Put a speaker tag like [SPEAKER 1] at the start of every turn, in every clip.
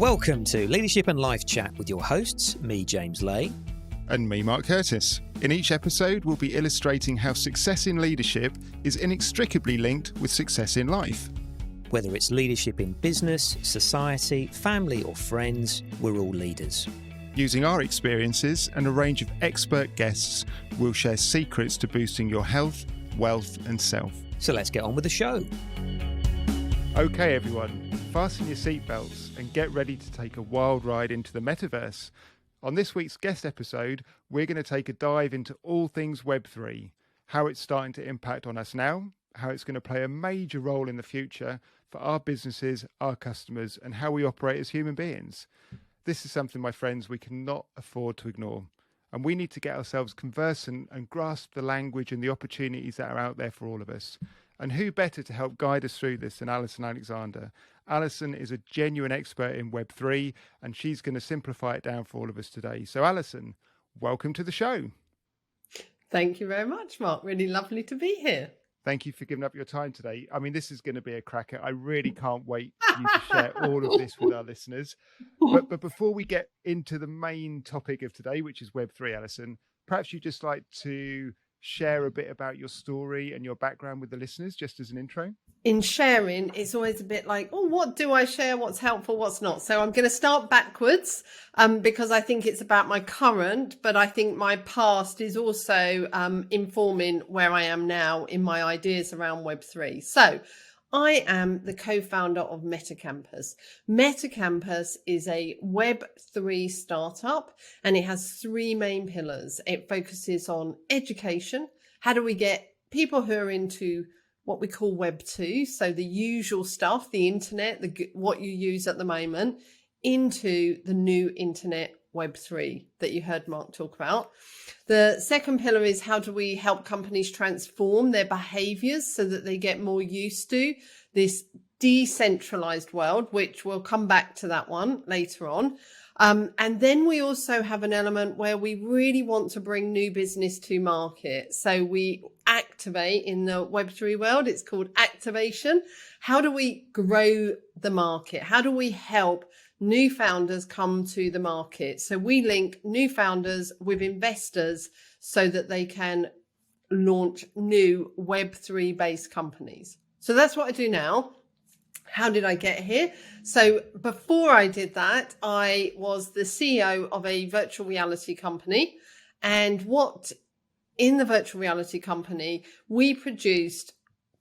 [SPEAKER 1] Welcome to Leadership and Life Chat with your hosts, me, James Lay.
[SPEAKER 2] And me, Mark Curtis. In each episode, we'll be illustrating how success in leadership is inextricably linked with success in life.
[SPEAKER 1] Whether it's leadership in business, society, family or friends, we're all leaders.
[SPEAKER 2] Using our experiences and a range of expert guests, we'll share secrets to boosting your health, wealth and self.
[SPEAKER 1] So let's get on with the show.
[SPEAKER 2] Okay, everyone, fasten your seatbelts and get ready to take a wild ride into the metaverse. On this week's guest episode, we're going to take a dive into all things web3, how it's starting to impact on us now, how it's going to play a major role in the future for our businesses, our customers, and how we operate as human beings. This is something, my friends, we cannot afford to ignore. And we need to get ourselves conversant and grasp the language and the opportunities that are out there for all of us. And who better to help guide us through this than Alison Alexander? Alison is a genuine expert in Web3, and she's going to simplify it down for all of us today. So Alison, welcome to the show.
[SPEAKER 3] Thank you very much, Mark. Really lovely to be here.
[SPEAKER 2] Thank you for giving up your time today. I mean, this is going to be a cracker. I really can't wait for you to share all of this with our listeners. But before we get into the main topic of today, which is Web3, Alison, perhaps you'd just like to share a bit about your story and your background with the listeners, just as an intro?
[SPEAKER 3] In sharing, it's always a bit like, oh, what do I share? What's helpful? What's not? So I'm going to start backwards because I think it's about my current, but I think my past is also informing where I am now in my ideas around Web3. So I am the co-founder of Metacampus. Metacampus is a Web3 startup and it has three main pillars. It focuses on education. How do we get people who are into what we call Web2, so the usual stuff, the internet, what you use at the moment, into the new internet Web3 that you heard Mark talk about. The second pillar is how do we help companies transform their behaviors so that they get more used to this decentralized world, which we'll come back to that one later on. And then we also have an element where we really want to bring new business to market. So we activate in the Web3 world. It's called activation. How do we grow the market? How do we help new founders come to the market? So we link new founders with investors so that they can launch new Web3 based companies. So that's what I do now. How did I get here? So before I did that, I was the CEO of a virtual reality company. And in the virtual reality company, we produced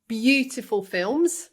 [SPEAKER 3] beautiful films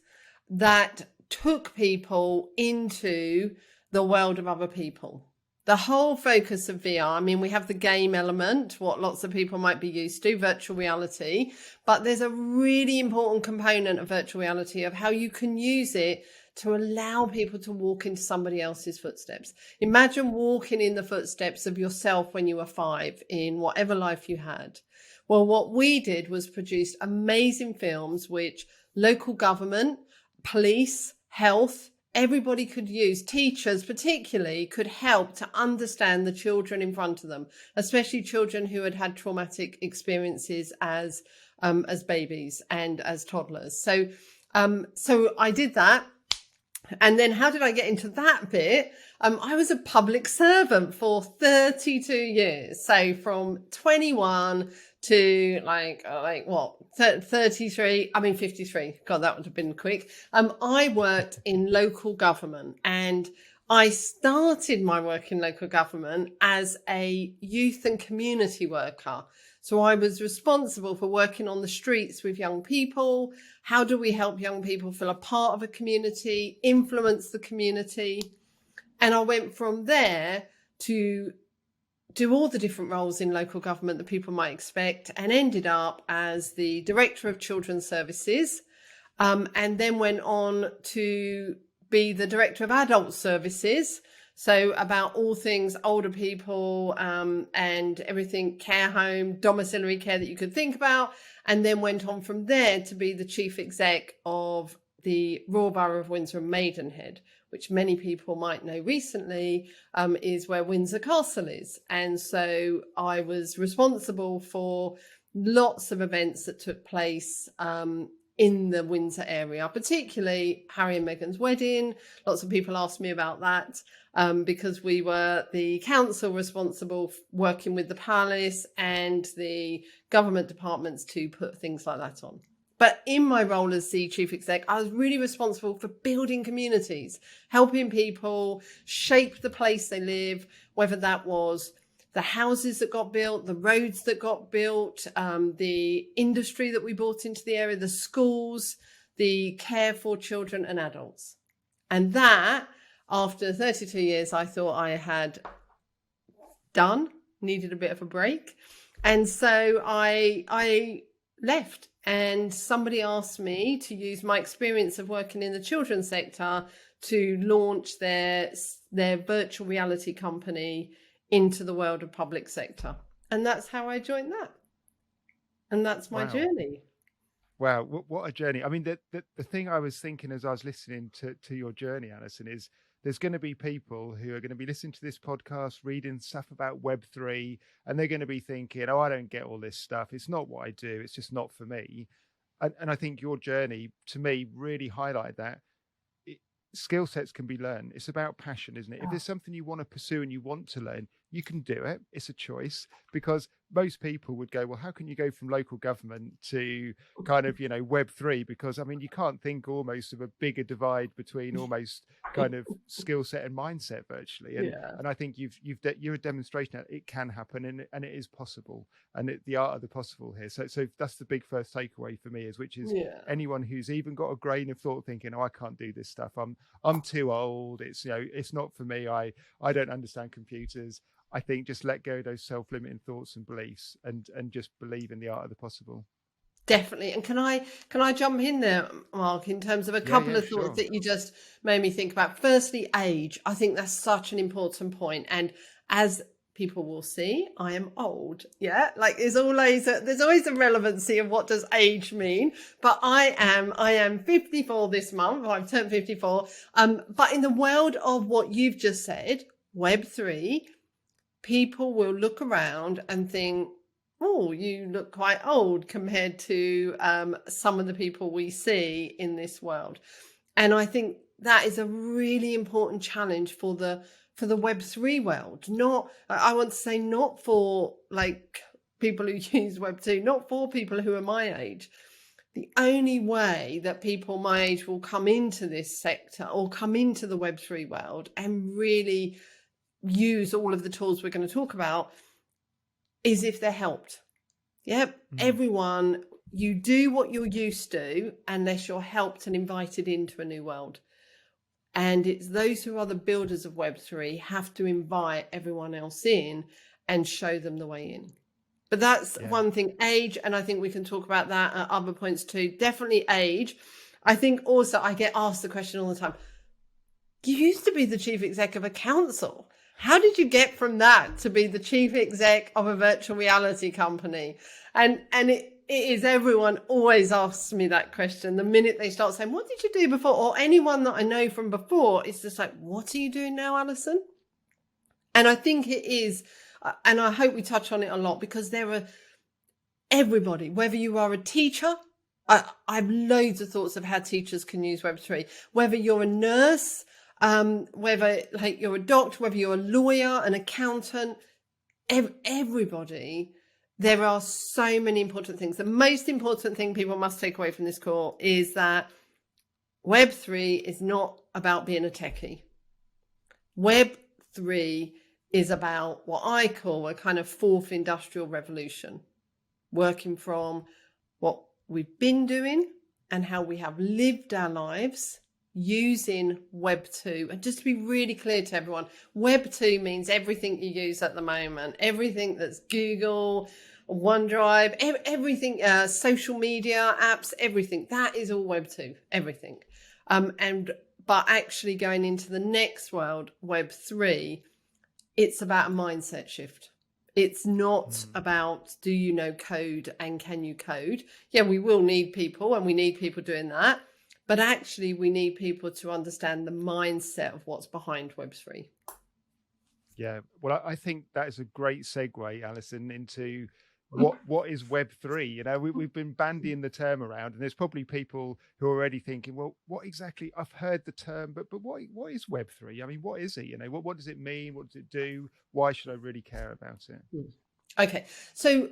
[SPEAKER 3] that took people into the world of other people. The whole focus of VR, I mean, we have the game element, what lots of people might be used to, virtual reality, but there's a really important component of virtual reality of how you can use it to allow people to walk into somebody else's footsteps. Imagine walking in the footsteps of yourself when you were 5 in whatever life you had. Well, what we did was produce amazing films which local government, police, health, everybody could use, teachers particularly, could help to understand the children in front of them, especially children who had had traumatic experiences as babies and as toddlers. So I did that. And then how did I get into that bit? I was a public servant for 32 years. So from 21 to 33, 53. God, that would have been quick. I worked in local government and I started my work in local government as a youth and community worker. So I was responsible for working on the streets with young people. How do we help young people feel a part of a community, influence the community? And I went from there to do all the different roles in local government that people might expect and ended up as the Director of Children's Services and then went on to be the Director of Adult Services. So about all things older people and everything, care home, domiciliary care that you could think about, and then went on from there to be the Chief Exec of the Royal Borough of Windsor and Maidenhead, which many people might know recently is where Windsor Castle is. And so I was responsible for lots of events that took place in the Windsor area, particularly Harry and Meghan's wedding. Lots of people asked me about that because we were the council responsible working with the palace and the government departments to put things like that on. But in my role as the chief exec, I was really responsible for building communities, helping people shape the place they live, whether that was the houses that got built, the roads that got built, the industry that we brought into the area, the schools, the care for children and adults. And that, after 32 years, I thought I had done, needed a bit of a break. And so I left, and somebody asked me to use my experience of working in the children's sector to launch their virtual reality company into the world of public sector. And that's how I joined that. And that's my journey.
[SPEAKER 2] Wow, what a journey. I mean, the thing I was thinking as I was listening to your journey, Alison, is there's going to be people who are going to be listening to this podcast, reading stuff about Web3, and they're going to be thinking, oh, I don't get all this stuff. It's not what I do. It's just not for me. And I think your journey, to me, really highlighted that. Skill sets can be learned. It's about passion, isn't it? If there's something you want to pursue and you want to learn, you can do it. It's a choice, because most people would go, well, how can you go from local government to kind of, Web3? Because I mean, you can't think almost of a bigger divide between almost kind of skill set and mindset virtually. And I think you're a demonstration that it can happen, and it is possible, and the art of the possible here. So that's the big first takeaway for me, which is anyone who's even got a grain of thought thinking, oh, I can't do this stuff. I'm too old. It's not for me. I don't understand computers. I think just let go of those self-limiting thoughts and beliefs, and just believe in the art of the possible.
[SPEAKER 3] Definitely. And can I jump in there, Mark, in terms of a couple of thoughts that you just made me think about? Firstly, age. I think that's such an important point. And as people will see, I am old. Yeah. Like there's always a relevancy of what does age mean. But I am 54 this month. I've turned 54. But in the world of what you've just said, Web3, people will look around and think, oh, you look quite old compared to some of the people we see in this world. And I think that is a really important challenge for the Web3 world. I want to say not for like people who use Web2, not for people who are my age. The only way that people my age will come into this sector or come into the Web3 world and really use all of the tools we're going to talk about is if they're helped. Yep. Everyone, you do what you're used to unless you're helped and invited into a new world. And it's those who are the builders of Web3 have to invite everyone else in and show them the way in. But that's one thing, age. And I think we can talk about that at other points too. Definitely age. I think also I get asked the question all the time. You used to be the chief exec of a council. How did you get from that to be the chief exec of a virtual reality company? And it is, everyone always asks me that question. The minute they start saying, what did you do before? Or anyone that I know from before, it's just like, what are you doing now, Alison? And I think it is, and I hope we touch on it a lot, because there are everybody, whether you are a teacher, I have loads of thoughts of how teachers can use Web3, whether you're a nurse, whether like you're a doctor, whether you're a lawyer, an accountant, everybody, there are so many important things. The most important thing people must take away from this call is that Web3 is not about being a techie. Web3 is about what I call a kind of fourth industrial revolution, working from what we've been doing and how we have lived our lives using Web2. And just to be really clear to everyone, Web2 means everything you use at the moment, everything that's Google, OneDrive, everything, social media apps, everything. That is all Web2, everything. But actually going into the next world, Web3, it's about a mindset shift. It's not about, do you know code and can you code? Yeah, we will need people, and we need people doing that. But actually, we need people to understand the mindset of what's behind Web3.
[SPEAKER 2] Yeah, well, I think that is a great segue, Alison, into what is Web3? You know, we've been bandying the term around, and there's probably people who are already thinking, well, what exactly? I've heard the term, but what is Web3? I mean, what is it? You know, what does it mean? What does it do? Why should I really care about it?
[SPEAKER 3] Okay, so,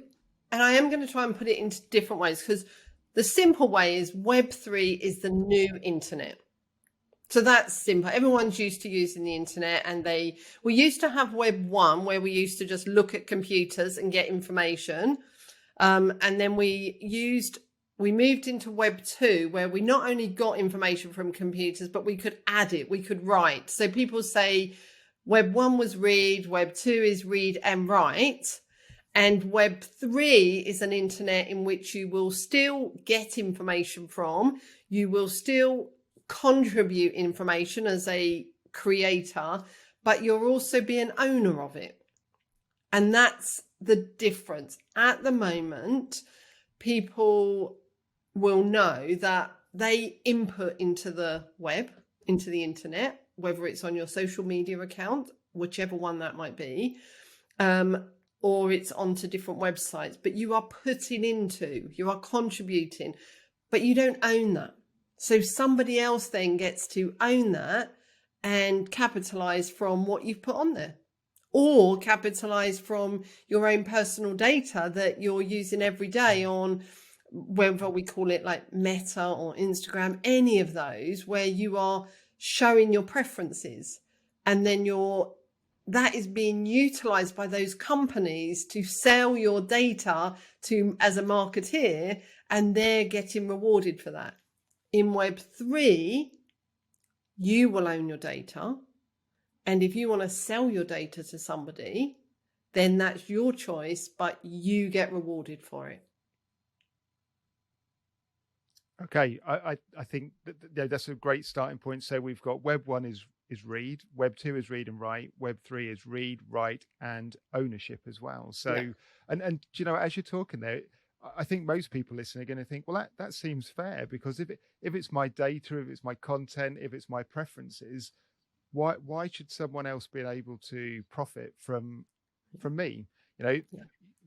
[SPEAKER 3] and I am going to try and put it into different ways, because the simple way is Web3 is the new internet. So that's simple. Everyone's used to using the internet, and we used to have Web 1, where we used to just look at computers and get information. And then we moved into Web 2, where we not only got information from computers, but we could add it, we could write. So people say Web 1 was read, Web 2 is read and write. And Web 3 is an internet in which you will still get information from, you will still contribute information as a creator, but you'll also be an owner of it. And that's the difference. At the moment, people will know that they input into the web, into the internet, whether it's on your social media account, whichever one that might be, or it's onto different websites, but you are you are contributing, but you don't own that. So somebody else then gets to own that and capitalize from what you've put on there, or capitalize from your own personal data that you're using every day on, whether we call it like Meta or Instagram, any of those, where you are showing your preferences, and then that is being utilized by those companies to sell your data to as a marketeer, and they're getting rewarded for that. In Web 3, you will own your data. And if you want to sell your data to somebody, then that's your choice, but you get rewarded for it.
[SPEAKER 2] Okay, I think that's a great starting point. So we've got Web 1 is read, Web 2 is read and write, Web 3 is read, write, and ownership as well. So, yeah. and you know, as you're talking there, I think most people listening are going to think, well, that seems fair, because if it's my data, if it's my content, if it's my preferences, why should someone else be able to profit from me? You know, yeah.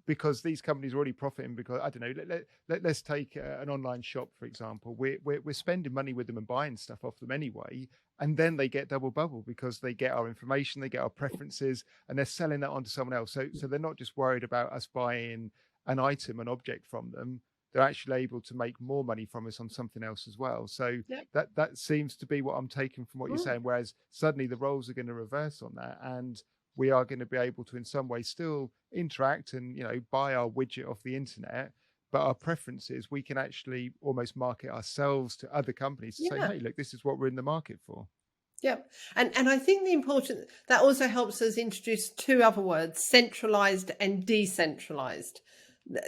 [SPEAKER 2] Because these companies are already profiting. Because I don't know, let's take an online shop, for example. We're spending money with them and buying stuff off them anyway, and then they get double bubble because they get our information, they get our preferences, and they're selling that on to someone else. So they're not just worried about us buying an item, an object from them. They're actually able to make more money from us on something else as well. So yeah. that seems to be what I'm taking from what you're saying. Whereas suddenly the roles are going to reverse on that, and we are going to be able to, in some way, still interact and, you know, buy our widget off the internet, but our preferences, we can actually almost market ourselves to other companies to say, hey, look, this is what we're in the market for.
[SPEAKER 3] Yeah. And I think that also helps us introduce two other words, centralized and decentralized.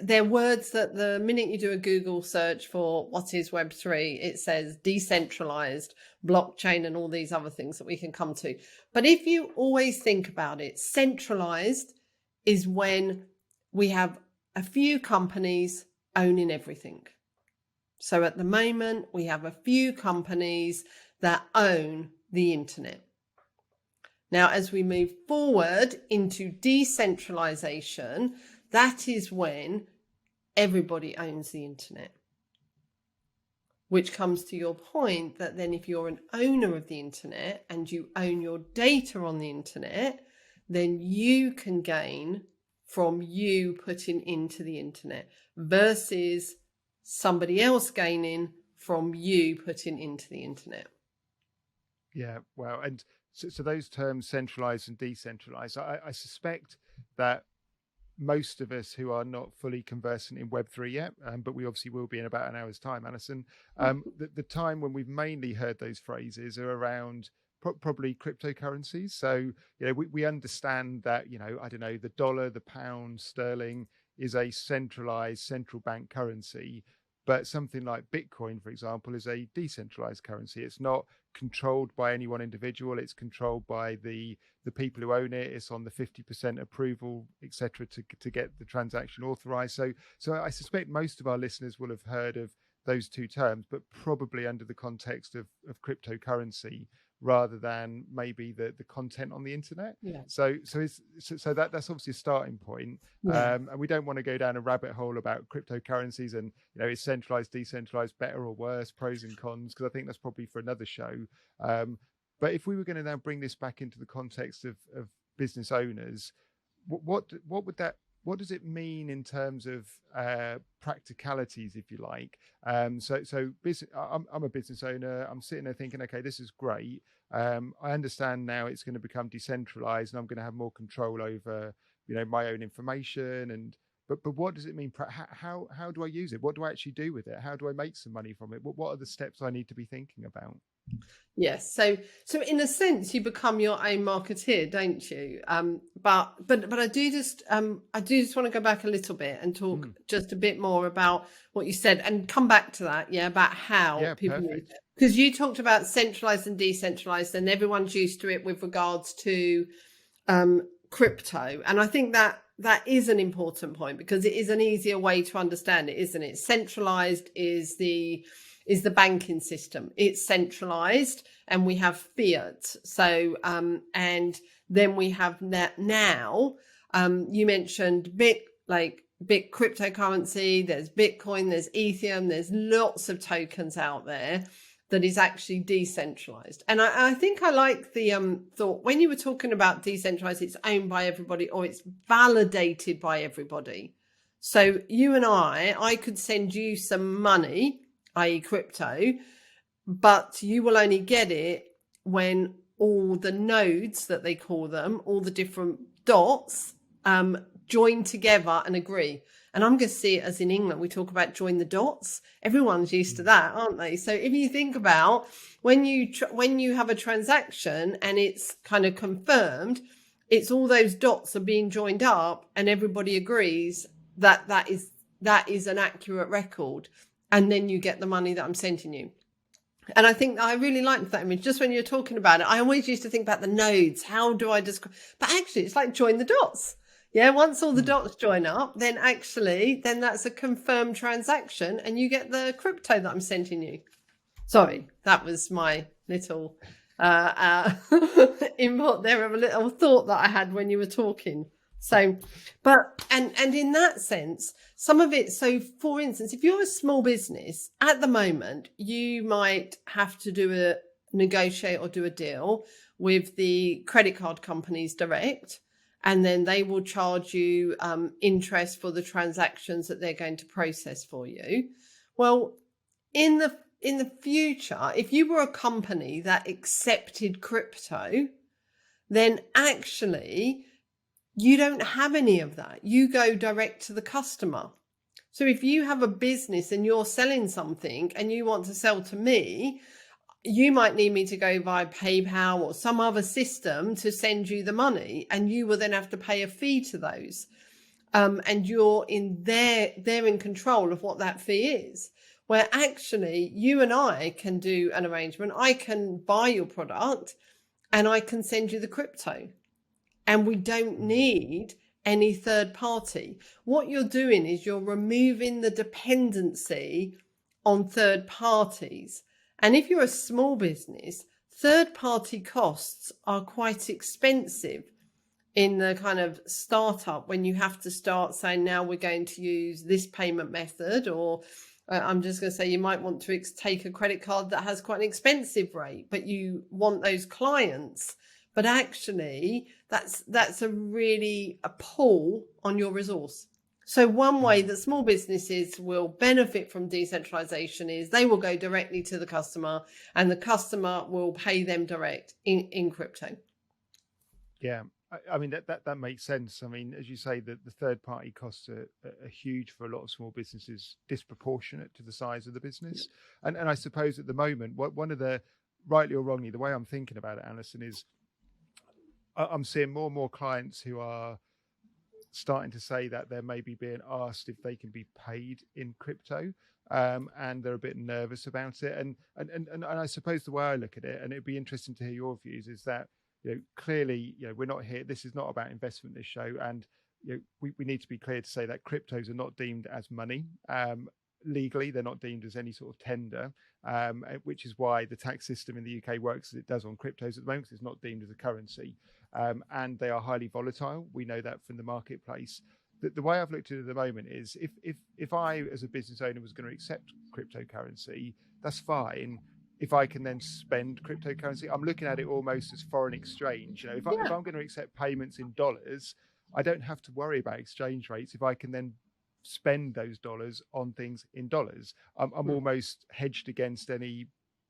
[SPEAKER 3] They're words that the minute you do a Google search for what is Web3, it says decentralized, blockchain, and all these other things that we can come to. But if you always think about it, centralized is when we have a few companies owning everything. So at the moment, we have a few companies that own the internet. Now, as we move forward into decentralization, that is when everybody owns the internet, which comes to your point that then if you're an owner of the internet and you own your data on the internet, then you can gain from you putting into the internet versus somebody else gaining from you putting into the internet.
[SPEAKER 2] Yeah, well, and so those terms, centralized and decentralized, I suspect that most of us who are not fully conversant in Web3 yet, but we obviously will be in about an hour's time, Alison, the time when we've mainly heard those phrases are around probably cryptocurrencies. So, you know, we understand that, you know, I don't know, the dollar, the pound, sterling is a centralized central bank currency. But something like Bitcoin, for example, is a decentralized currency. It's not controlled by any one individual. It's controlled by the people who own it. It's on the 50% approval, etc., to get the transaction authorized. So I suspect most of our listeners will have heard of those two terms, but probably under the context of cryptocurrency rather than maybe the content on the internet. So that's obviously a starting point. And we don't want to go down a rabbit hole about cryptocurrencies and, is centralized, decentralized, better or worse, pros and cons, because I think that's probably for another show. But if we were going to now bring this back into the context of business owners, what does it mean in terms of practicalities, if you like? So business, I'm a business owner. I'm sitting there thinking, okay, this is great. I understand now it's going to become decentralized, and I'm going to have more control over, my own information. But what does it mean? How do I use it? What do I actually do with it? How do I make some money from it? What are the steps I need to be thinking about?
[SPEAKER 3] Yes. So in a sense, you become your own marketeer, don't you? But I do just want to go back a little bit and talk just a bit more about what you said and come back to that. Yeah. About how people use it. Because you talked about centralized and decentralized, and everyone's used to it with regards to crypto. And I think that is an important point, because it is an easier way to understand it, isn't it? Centralized is the banking system. It's centralized, and we have fiat. So, and then we have now, you mentioned bit cryptocurrency, there's Bitcoin, there's Ethereum, there's lots of tokens out there that is actually decentralized. And I think I like the thought when you were talking about decentralized, it's owned by everybody or it's validated by everybody. So you and I could send you some money, i.e. crypto, but you will only get it when all the nodes, that they call them, all the different dots, join together and agree. And I'm going to see it as in England, we talk about join the dots. Everyone's used to that, aren't they? So if you think about when you have a transaction and it's kind of confirmed, it's all those dots are being joined up and everybody agrees that is an accurate record. And then you get the money that I'm sending you. And I think I really liked that image. Just when you're talking about it, I always used to think about the nodes. How do I describe? But actually, it's like join the dots. Yeah, once all the dots join up, then that's a confirmed transaction and you get the crypto that I'm sending you. Sorry, that was my little input there of a little thought that I had when you were talking. So, but, and in that sense, some of it, so for instance, if you're a small business at the moment, you might have to negotiate or do a deal with the credit card companies direct. And then they will charge you interest for the transactions that they're going to process for you. Well, in the future, if you were a company that accepted crypto, then actually you don't have any of that. You go direct to the customer. So if you have a business and you're selling something and you want to sell to me, you might need me to go via PayPal or some other system to send you the money, and you will then have to pay a fee to those. And they're in control of what that fee is. Where actually you and I can do an arrangement. I can buy your product and I can send you the crypto, and we don't need any third party. What you're doing is you're removing the dependency on third parties. And if you're a small business, third-party costs are quite expensive in the kind of startup, when you have to start saying, now we're going to use this payment method, or I'm just going to say you might want to take a credit card that has quite an expensive rate, but you want those clients. But actually, that's a pull on your resource. So one way that small businesses will benefit from decentralization is they will go directly to the customer, and the customer will pay them direct in crypto.
[SPEAKER 2] Yeah, I mean, that makes sense. I mean, as you say, the third party costs are huge for a lot of small businesses, disproportionate to the size of the business. Yeah. And I suppose at the moment, one of the, rightly or wrongly, the way I'm thinking about it, Alison, is I'm seeing more and more clients who are starting to say that they're maybe being asked if they can be paid in crypto, and they're a bit nervous about it. And I suppose the way I look at it, and it'd be interesting to hear your views, is that clearly we're not here. This is not about investment. This show, and we need to be clear to say that cryptos are not deemed as money. legally, they're not deemed as any sort of tender, which is why the tax system in the UK works as it does on cryptos at the moment, because it's not deemed as a currency. And they are highly volatile. We know that from the marketplace. The way I've looked at it at the moment is if I, as a business owner, was going to accept cryptocurrency, that's fine. If I can then spend cryptocurrency, I'm looking at it almost as foreign exchange. If I'm going to accept payments in dollars, I don't have to worry about exchange rates. If I can then spend those dollars on things in dollars, I'm almost hedged against any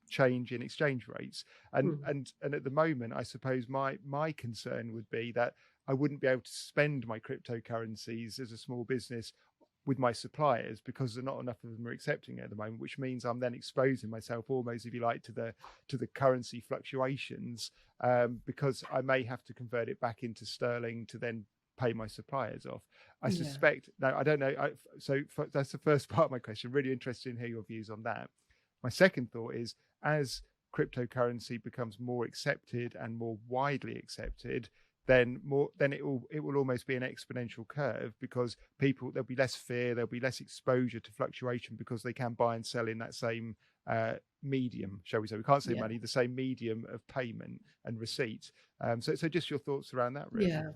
[SPEAKER 2] change in exchange rates. And at the moment, I suppose my concern would be that I wouldn't be able to spend my cryptocurrencies as a small business with my suppliers, because not enough of them are accepting it at the moment, which means I'm then exposing myself almost, if you like, to the currency fluctuations, because I may have to convert it back into sterling to then pay my suppliers off. I suspect, no, I don't know. That's the first part of my question. Really interested in hear your views on that. My second thought is, as cryptocurrency becomes more accepted and more widely accepted, then it will almost be an exponential curve, because there'll be less fear, there'll be less exposure to fluctuation, because they can buy and sell in that same medium, shall we say? We can't say money, the same medium of payment and receipt. So just your thoughts around that, really.
[SPEAKER 3] Yeah.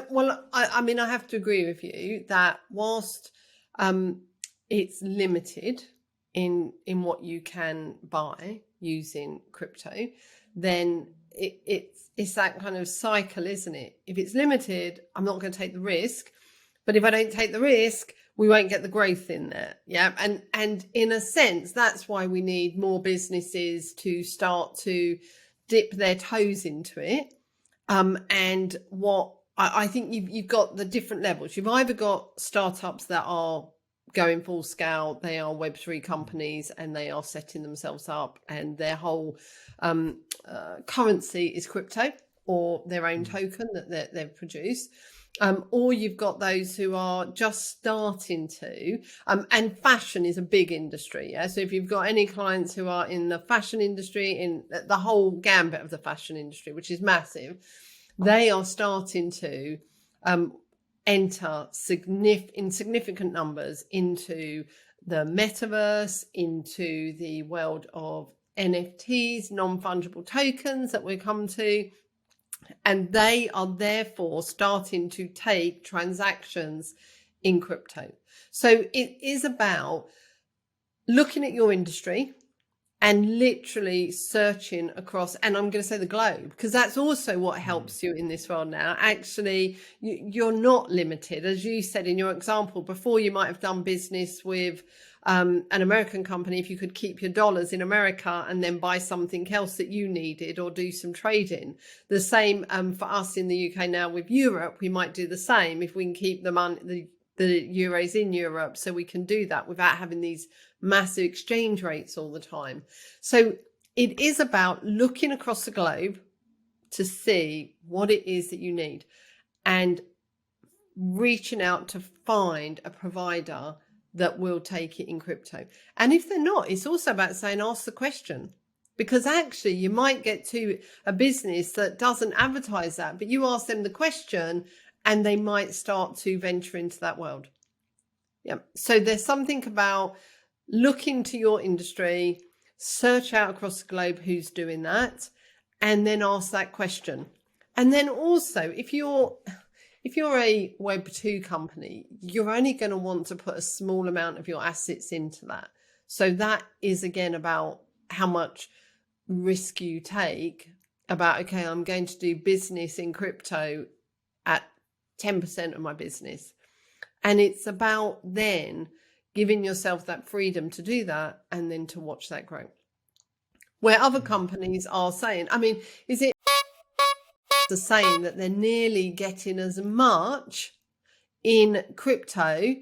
[SPEAKER 3] Well, I mean, I have to agree with you that whilst it's limited in what you can buy using crypto, then it's that kind of cycle, isn't it? If it's limited, I'm not going to take the risk, but if I don't take the risk, we won't get the growth in there. Yeah. And in a sense, that's why we need more businesses to start to dip their toes into it. And what I think you've got the different levels. You've either got startups that are going full scale, they are web3 companies, and they are setting themselves up, and their whole currency is crypto or their own token that they've produced. Or you've got those who are just starting to, and fashion is a big industry. Yeah. So if you've got any clients who are in the fashion industry, in the whole gambit of the fashion industry, which is massive, they are starting to enter in significant numbers into the metaverse, into the world of NFTs, non-fungible tokens that we come to. And they are therefore starting to take transactions in crypto. So it is about looking at your industry and literally searching across, and I'm going to say the globe, because that's also what helps you in this world now. Actually, you're not limited. As you said in your example, before you might have done business with an American company, if you could keep your dollars in America and then buy something else that you needed or do some trading. The same for us in the UK now with Europe, we might do the same if we can keep the money, the euros in Europe, so we can do that without having these massive exchange rates all the time. So it is about looking across the globe to see what it is that you need and reaching out to find a provider that will take it in crypto. And if they're not, it's also about saying, ask the question, because actually you might get to a business that doesn't advertise that, but you ask them the question and they might start to venture into that world. Yeah. So there's something about looking to your industry, search out across the globe who's doing that, and then ask that question. And then also, if you're a Web2 company, you're only going to want to put a small amount of your assets into that. So that is again about how much risk you take, about, okay, I'm going to do business in crypto at 10% of my business. And it's about then giving yourself that freedom to do that and then to watch that grow. Where other companies are saying, I mean, is it the saying that they're nearly getting as much in crypto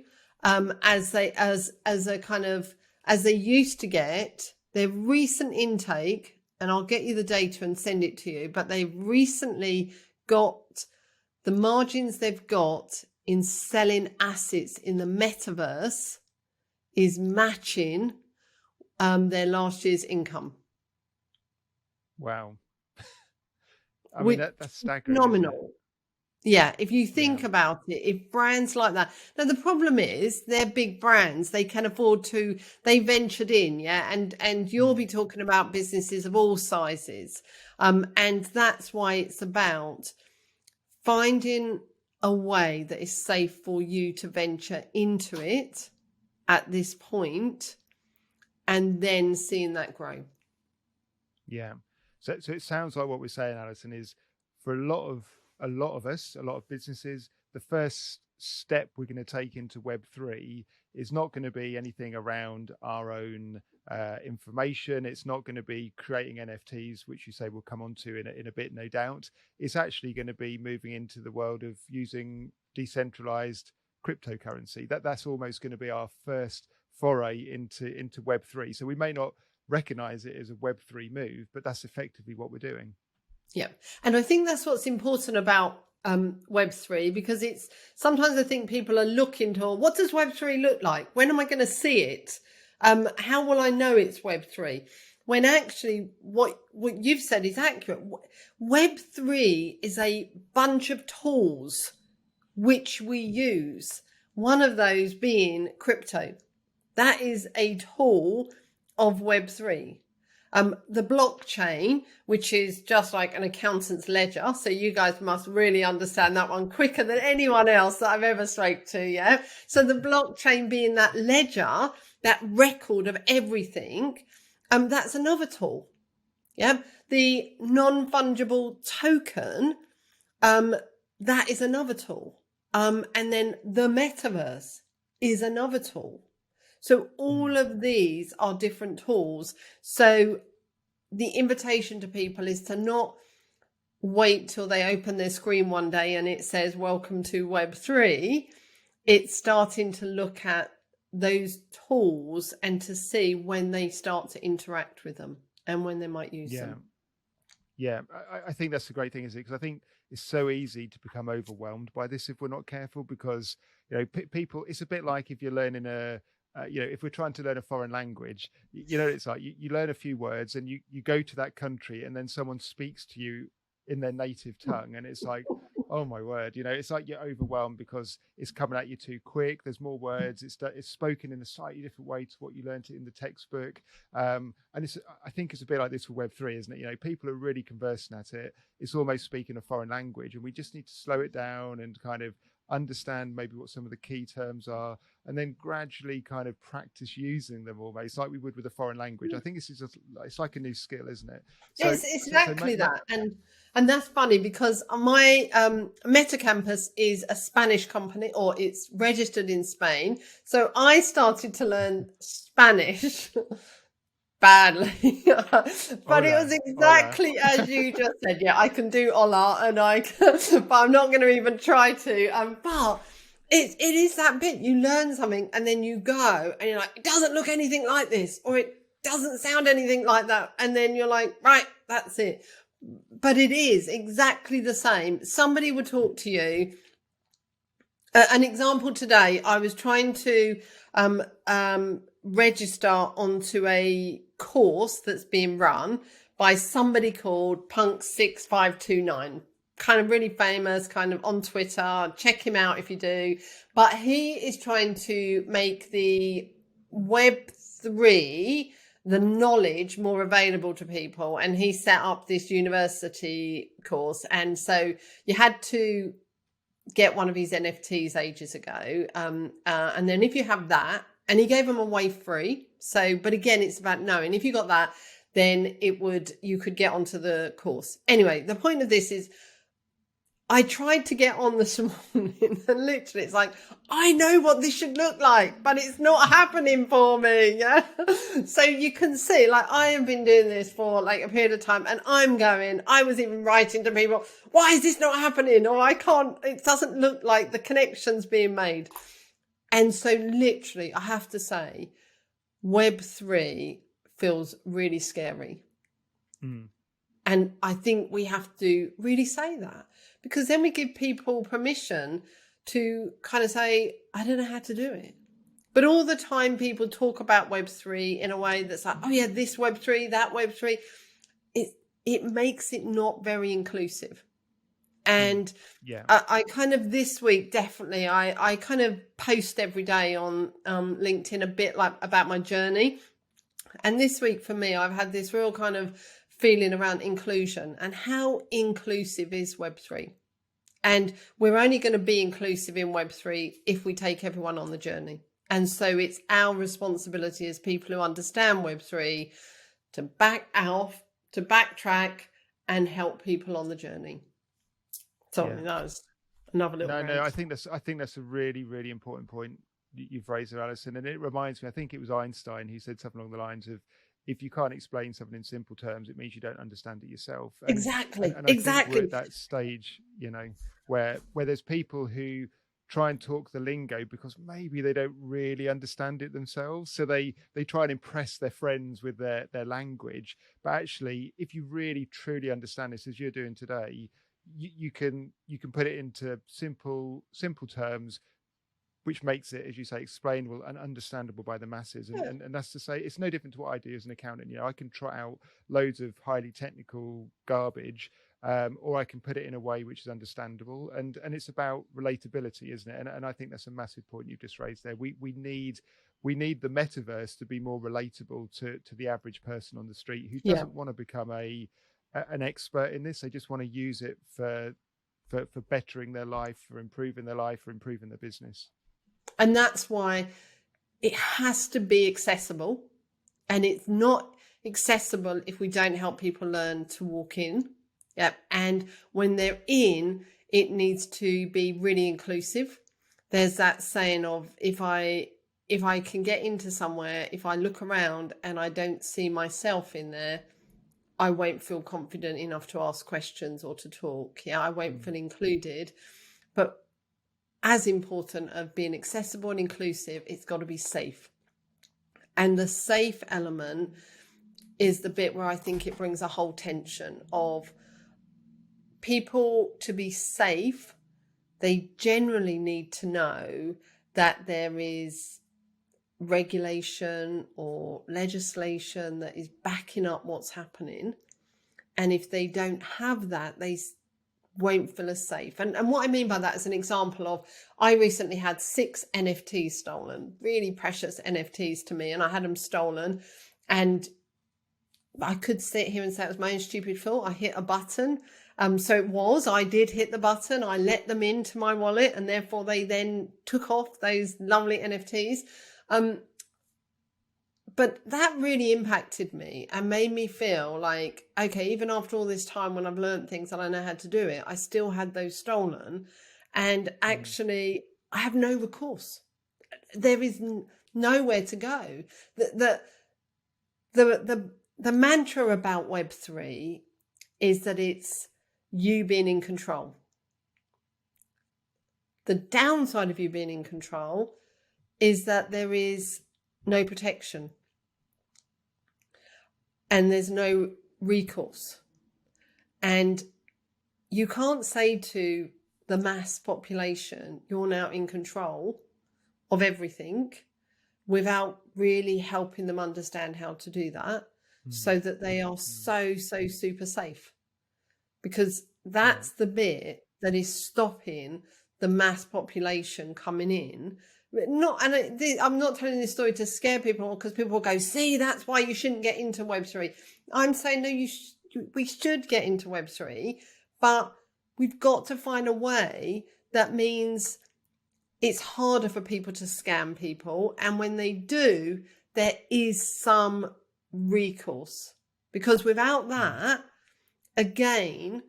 [SPEAKER 3] as they used to get? Their recent intake, and I'll get you the data and send it to you, but they've recently got the margins they've got in selling assets in the metaverse is matching their last year's income.
[SPEAKER 2] Wow. I mean, that's staggering.
[SPEAKER 3] Phenomenal. Yeah, if you think about it, if brands like that, now the problem is they're big brands, they can afford to, they ventured in, yeah, and you'll be talking about businesses of all sizes, and that's why it's about finding a way that is safe for you to venture into it at this point, and then seeing that grow.
[SPEAKER 2] Yeah. So it sounds like what we're saying, Alison, is for a lot of us, a lot of businesses, the first step we're going to take into Web3 is not going to be anything around our own information. It's not going to be creating NFTs, which you say we'll come on to in a bit, no doubt. It's actually going to be moving into the world of using decentralized cryptocurrency. That's almost going to be our first foray into Web3. So we may not recognize it as a Web3 move, but that's effectively what we're doing.
[SPEAKER 3] Yeah. And I think that's what's important about Web3, because it's sometimes I think people are looking to, what does Web3 look like? When am I going to see it? How will I know it's Web3? When actually what you've said is accurate. Web3 is a bunch of tools which we use. One of those being crypto. That is a tool of Web3. The blockchain, which is just like an accountant's ledger. So you guys must really understand that one quicker than anyone else that I've ever spoke to. Yeah. So the blockchain being that ledger, that record of everything, that's another tool. Yeah. The non-fungible token, that is another tool. And then the metaverse is another tool. So all of these are different tools. So the invitation to people is to not wait till they open their screen one day and it says, welcome to Web3. It's starting to look at those tools and to see when they start to interact with them and when they might use them.
[SPEAKER 2] Yeah, I think that's the great thing, is it? Because I think it's so easy to become overwhelmed by this if we're not careful, because, people, it's a bit like if you're learning if we're trying to learn a foreign language, it's like you learn a few words and you go to that country and then someone speaks to you in their native tongue. And it's like, oh my word, it's like you're overwhelmed because it's coming at you too quick. There's more words. It's spoken in a slightly different way to what you learned it in the textbook. And I think it's a bit like this for Web3, isn't it? People are really conversing at it. It's almost speaking a foreign language, and we just need to slow it down and kind of understand maybe what some of the key terms are, and then gradually kind of practice using them almost like we would with a foreign language. I think this is it's like a new skill, isn't it? So,
[SPEAKER 3] it's exactly that. And that's funny because my Metacampus is a Spanish company, or it's registered in Spain. So I started to learn Spanish badly, but it was exactly as you just said. Yeah, I can do hola, and but I'm not going to even try to. But it is that bit. You learn something and then you go and you're like, it doesn't look anything like this, or it doesn't sound anything like that, and then you're like, right, that's it. But it is exactly the same. Somebody would talk to you. An example today, I was trying to register onto a course that's being run by somebody called Punk6529, kind of really famous, kind of on Twitter. Check him out if you do. But he is trying to make the Web3, the knowledge, more available to people. And he set up this university course. And so you had to get one of his NFTs ages ago. And then if you have that, and he gave them away free. So, but again, it's about knowing if you got that, then you could get onto the course. Anyway, the point of this is I tried to get on this morning and literally it's like, I know what this should look like, but it's not happening for me. Yeah. So you can see, like, I have been doing this for like a period of time, and I was even writing to people, why is this not happening? Or it doesn't look like the connection's being made. And so literally, I have to say, Web3 feels really scary. And I think we have to really say that, because then we give people permission to kind of say, I don't know how to do it. But all the time people talk about Web3 in a way that's like, oh yeah, this Web3, that Web3. It makes it not very inclusive. And
[SPEAKER 2] Yeah.
[SPEAKER 3] I kind of this week, definitely, I kind of post every day on LinkedIn a bit like about my journey. And this week for me, I've had this real kind of feeling around inclusion and how inclusive is Web3. And we're only going to be inclusive in Web3 if we take everyone on the journey. And so it's our responsibility as people who understand Web3 to backtrack and help people on the journey. Sorry, that was another little rant.
[SPEAKER 2] No, I think that's a really, really important point you've raised there, Alison. And it reminds me, I think it was Einstein who said something along the lines of, if you can't explain something in simple terms, it means you don't understand it yourself. And,
[SPEAKER 3] exactly.
[SPEAKER 2] And I think we're at that stage, where there's people who try and talk the lingo because maybe they don't really understand it themselves. So they try and impress their friends with their language. But actually, if you really truly understand this, as you're doing today, you can put it into simple terms, which makes it, as you say, explainable and understandable by the masses. And that's to say, it's no different to what I do as an accountant. I can trot out loads of highly technical garbage, or I can put it in a way which is understandable. And it's about relatability, isn't it? And I think that's a massive point you've just raised there. We need the metaverse to be more relatable to the average person on the street who doesn't want to become an expert in this. They just want to use it for bettering their life, for improving their life, for improving their business.
[SPEAKER 3] And that's why it has to be accessible. And it's not accessible if we don't help people learn to walk in. Yep. And when they're in, it needs to be really inclusive. There's that saying of, if I can get into somewhere, if I look around and I don't see myself in there, I won't feel confident enough to ask questions or to talk. I won't feel included. But as important of being accessible and inclusive, it's got to be safe. And the safe element is the bit where I think it brings a whole tension of people. To be safe, they generally need to know that there is regulation or legislation that is backing up what's happening. And if they don't have that, they won't feel as safe. And what I mean by that is an example of, I recently had 6 NFTs stolen, really precious NFTs to me, and I had them stolen. And I could sit here and say it was my own stupid fault. I hit a button. I did hit the button. I let them into my wallet, and therefore they then took off those lovely NFTs. But that really impacted me and made me feel like, okay, even after all this time when I've learned things and I know how to do it, I still had those stolen. And actually, I have no recourse. There is nowhere to go. The mantra about Web3 is that it's you being in control. The downside of you being in control is that there is no protection. And there's no recourse. And you can't say to the mass population, you're now in control of everything, without really helping them understand how to do that, so that they are so super safe. Because that's the bit that is stopping the mass population coming in. I'm not telling this story to scare people, because people will go, see, that's why you shouldn't get into Web3. I'm saying, no, we should get into Web3, but we've got to find a way that means it's harder for people to scam people. And when they do, there is some recourse, because without that, again,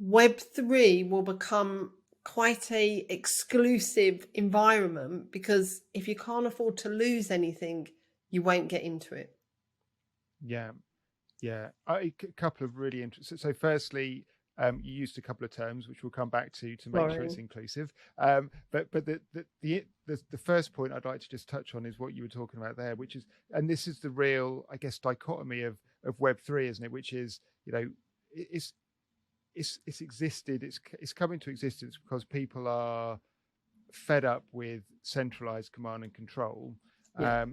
[SPEAKER 3] Web3 will become quite a exclusive environment, because if you can't afford to lose anything, you won't get into it.
[SPEAKER 2] A couple of really interesting. So firstly, you used a couple of terms which we'll come back to make sure it's inclusive, but the first point I'd like to just touch on is what you were talking about there, which is, and this is the real, I guess, dichotomy of Web3, isn't it, which is, it's existed, it's come into existence because people are fed up with centralized command and control,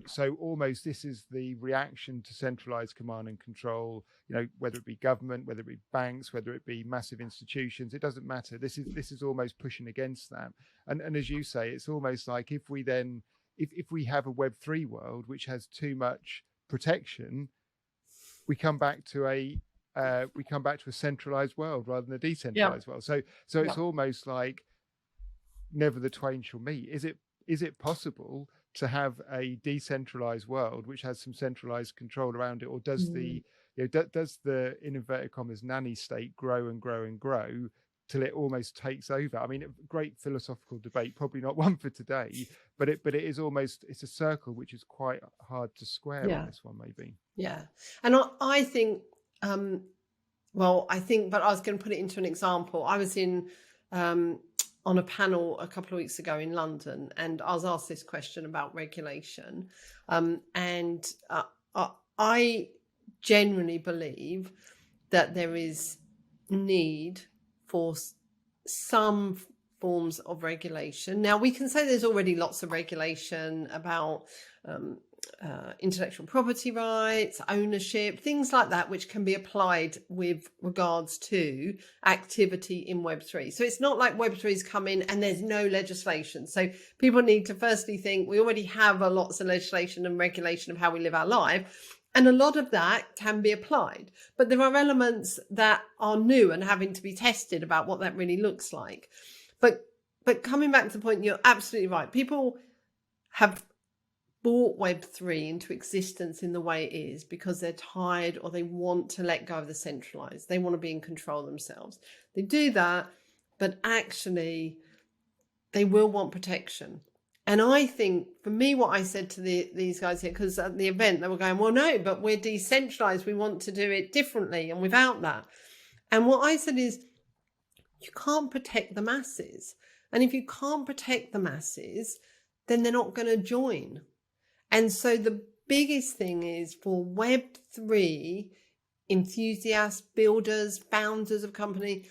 [SPEAKER 2] So almost this is the reaction to centralized command and control, whether it be government, whether it be banks, whether it be massive institutions, it doesn't matter. This is almost pushing against that. And as you say, it's almost like if we have a Web3 world which has too much protection, we come back to a centralized world rather than a decentralized world. So it's almost like never the twain shall meet. Is it possible to have a decentralized world which has some centralized control around it, or does the in inverted commas nanny state grow and grow and grow till it almost takes over? I mean, great philosophical debate, probably not one for today, but it is almost, it's a circle which is quite hard to square on this one, maybe.
[SPEAKER 3] Yeah, and I think, but I was going to put it into an example. I was on a panel a couple of weeks ago in London, and I was asked this question about regulation. I genuinely believe that there is need for some forms of regulation. Now, we can say there's already lots of regulation about intellectual property rights, ownership, things like that, which can be applied with regards to activity in Web3. So it's not like Web3's come in and there's no legislation. So people need to firstly think we already have lots of legislation and regulation of how we live our life. And a lot of that can be applied. But there are elements that are new and having to be tested about what that really looks like. But coming back to the point, you're absolutely right. People have brought Web3 into existence in the way it is because they're tired or they want to let go of the centralized. They want to be in control themselves. They do that, but actually they will want protection. And I think, for me, what I said to these guys here, because at the event they were going, well, no, but we're decentralized. We want to do it differently and without that. And what I said is, you can't protect the masses. And if you can't protect the masses, then they're not going to join. And so the biggest thing is for Web3 enthusiasts, builders, founders of company,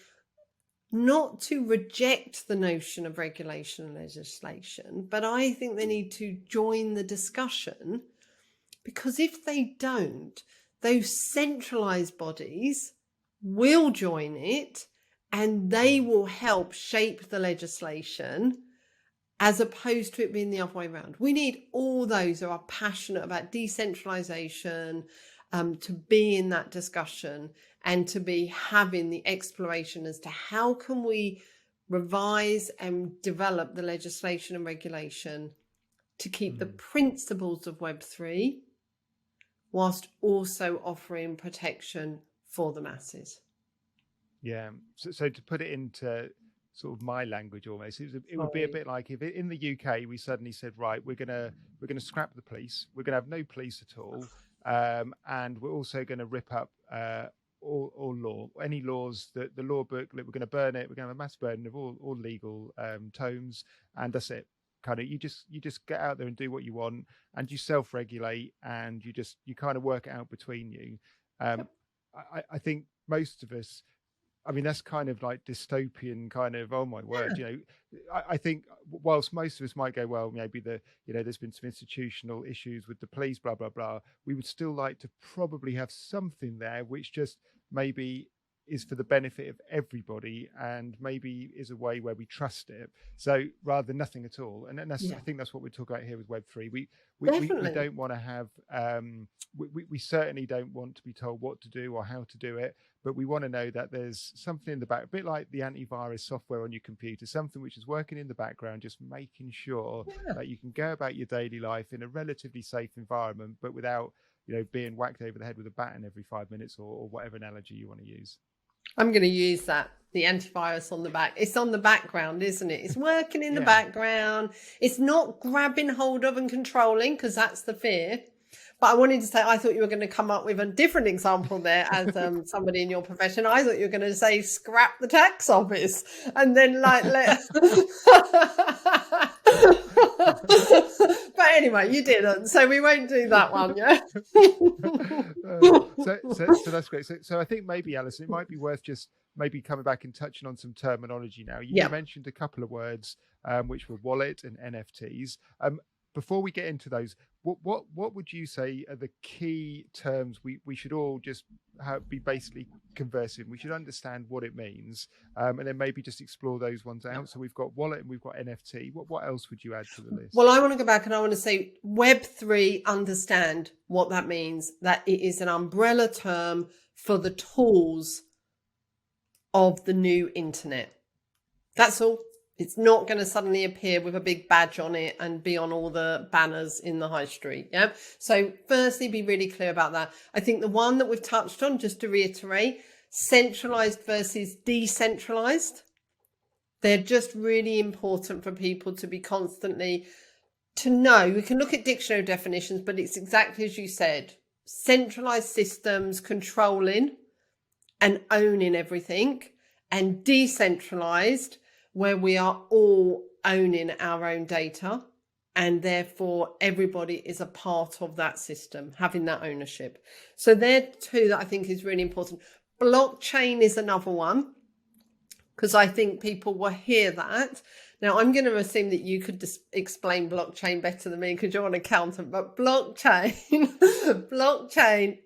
[SPEAKER 3] not to reject the notion of regulation and legislation, but I think they need to join the discussion, because if they don't, those centralized bodies will join it and they will help shape the legislation, as opposed to it being the other way around. We need all those who are passionate about decentralization to be in that discussion and to be having the exploration as to how can we revise and develop the legislation and regulation to keep the principles of Web3 whilst also offering protection for the masses.
[SPEAKER 2] Yeah. So to put it into sort of my language, almost, it would be a bit like if in the UK we suddenly said, right, we're gonna scrap the police, we're gonna have no police at all, and we're also going to rip up all law, any laws that the law book, we're going to burn it, we're going to have a mass burning of all legal tomes, and that's it. Kind of, you just get out there and do what you want, and you self-regulate, and you kind of work it out between you. I think most of us, I mean, that's kind of like dystopian kind of, oh my word, I think whilst most of us might go, well, maybe there's been some institutional issues with the police, blah, blah, blah. We would still like to probably have something there which just maybe is for the benefit of everybody and maybe is a way where we trust it. So rather than nothing at all. And that's, I think that's what we're talking about here with Web3. We don't want to have, we certainly don't want to be told what to do or how to do it, but we want to know that there's something in the back, a bit like the antivirus software on your computer, something which is working in the background, just making sure that you can go about your daily life in a relatively safe environment, but without, being whacked over the head with a baton every 5 minutes or whatever analogy you want to use.
[SPEAKER 3] I'm going to use that, the antivirus on the back. It's on the background, isn't it? It's working in the background. It's not grabbing hold of and controlling, because that's the fear. But I wanted to say, I thought you were going to come up with a different example there as somebody in your profession. I thought you were going to say, scrap the tax office and then But anyway, you didn't. So we won't do that one, yeah?
[SPEAKER 2] So that's great. So I think maybe, Alison, it might be worth just maybe coming back and touching on some terminology now. You mentioned a couple of words, which were wallet and NFTs. before we get into those, what would you say are the key terms we should all just be basically conversing? We should understand what it means, and then maybe just explore those ones out. So we've got wallet and we've got NFT. What else would you add to the list?
[SPEAKER 3] Well, I want to go back and I want to say web3, understand what that means, that it is an umbrella term for the tools of the new internet. That's all. It's not going to suddenly appear with a big badge on it and be on all the banners in the high street. Yeah. So firstly, be really clear about that. I think the one that we've touched on, just to reiterate, centralized versus decentralized. They're just really important for people to be constantly to know. We can look at dictionary definitions, but it's exactly as you said, centralized systems controlling and owning everything, and decentralized where we are all owning our own data, and therefore everybody is a part of that system, having that ownership. So they're two that I think is really important. Blockchain is another one, because I think people will hear that. Now, I'm going to assume that you could just explain blockchain better than me because you're an accountant, but blockchain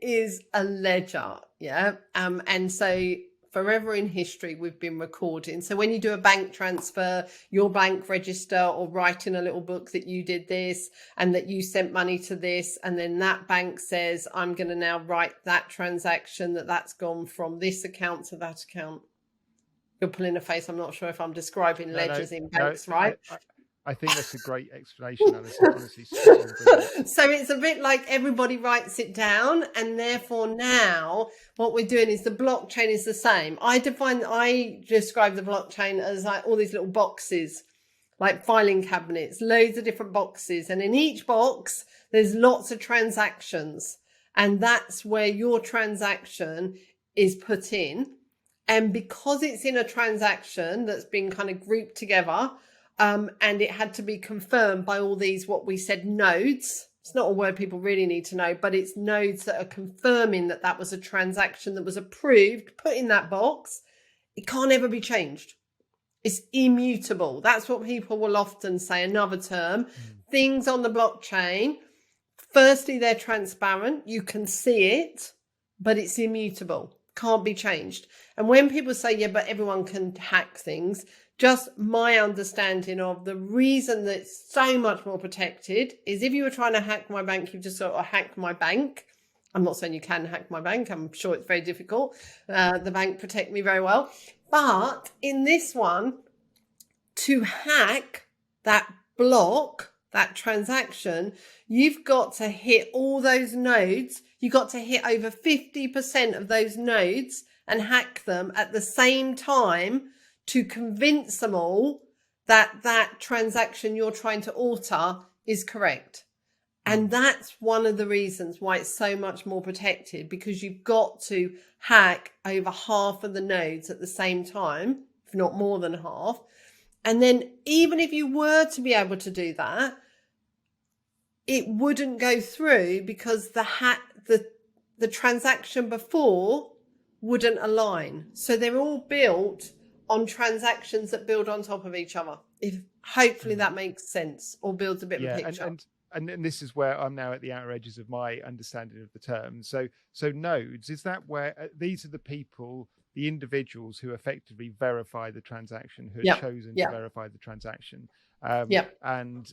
[SPEAKER 3] is a ledger, yeah? And so forever in history, we've been recording. So when you do a bank transfer, your bank register or write in a little book that you did this and that you sent money to this, and then that bank says, I'm going to now write that transaction that's gone from this account to that account. You're pulling a face. I'm not sure if I'm describing ledgers in banks, right?
[SPEAKER 2] I think that's a great explanation, Alison. Honestly, spot on.
[SPEAKER 3] So it's a bit like everybody writes it down, and therefore now what we're doing is the blockchain is the same. I describe the blockchain as like all these little boxes, like filing cabinets, loads of different boxes, and in each box there's lots of transactions, and that's where your transaction is put in. And because it's in a transaction that's been kind of grouped together, and it had to be confirmed by all these, what we said, nodes. It's not a word people really need to know, but it's nodes that are confirming that that was a transaction that was approved, put in that box. It can't ever be changed. It's immutable. That's what people will often say. Another term, things on the blockchain. Firstly, they're transparent. You can see it, but it's immutable. Can't be changed. And when people say, yeah, but everyone can hack things, just my understanding of the reason that it's so much more protected is if you were trying to hack my bank, you've just got to hack my bank. I'm not saying you can hack my bank. I'm sure it's very difficult. The bank protect me very well. But in this one, to hack that block, that transaction, you've got to hit all those nodes. You've got to hit over 50% of those nodes and hack them at the same time to convince them all that that transaction you're trying to alter is correct. And that's one of the reasons why it's so much more protected, because you've got to hack over half of the nodes at the same time, if not more than half. And then even if you were to be able to do that, it wouldn't go through because the transaction before wouldn't align. So they're all built on transactions that build on top of each other. If hopefully that makes sense or builds a bit of a picture.
[SPEAKER 2] And this is where I'm now at the outer edges of my understanding of the term. So nodes, is that where these are the people, the individuals who effectively verify the transaction, who are chosen to verify the transaction? And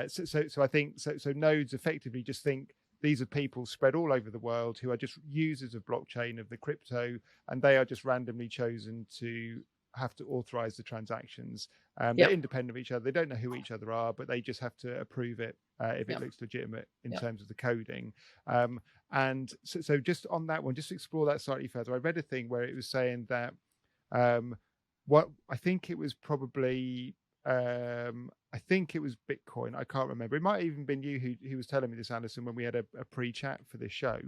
[SPEAKER 2] so I think so nodes effectively just think these are people spread all over the world who are just users of blockchain, of the crypto, and they are just randomly chosen to have to authorize the transactions. They're independent of each other. They don't know who each other are, but they just have to approve it if it looks legitimate in terms of the coding. And so just on that one, just to explore that slightly further, I read a thing where it was saying that what I think it was probably I think it was Bitcoin. I can't remember. It might have even been you who was telling me this, Alison, when we had a pre-chat for this show.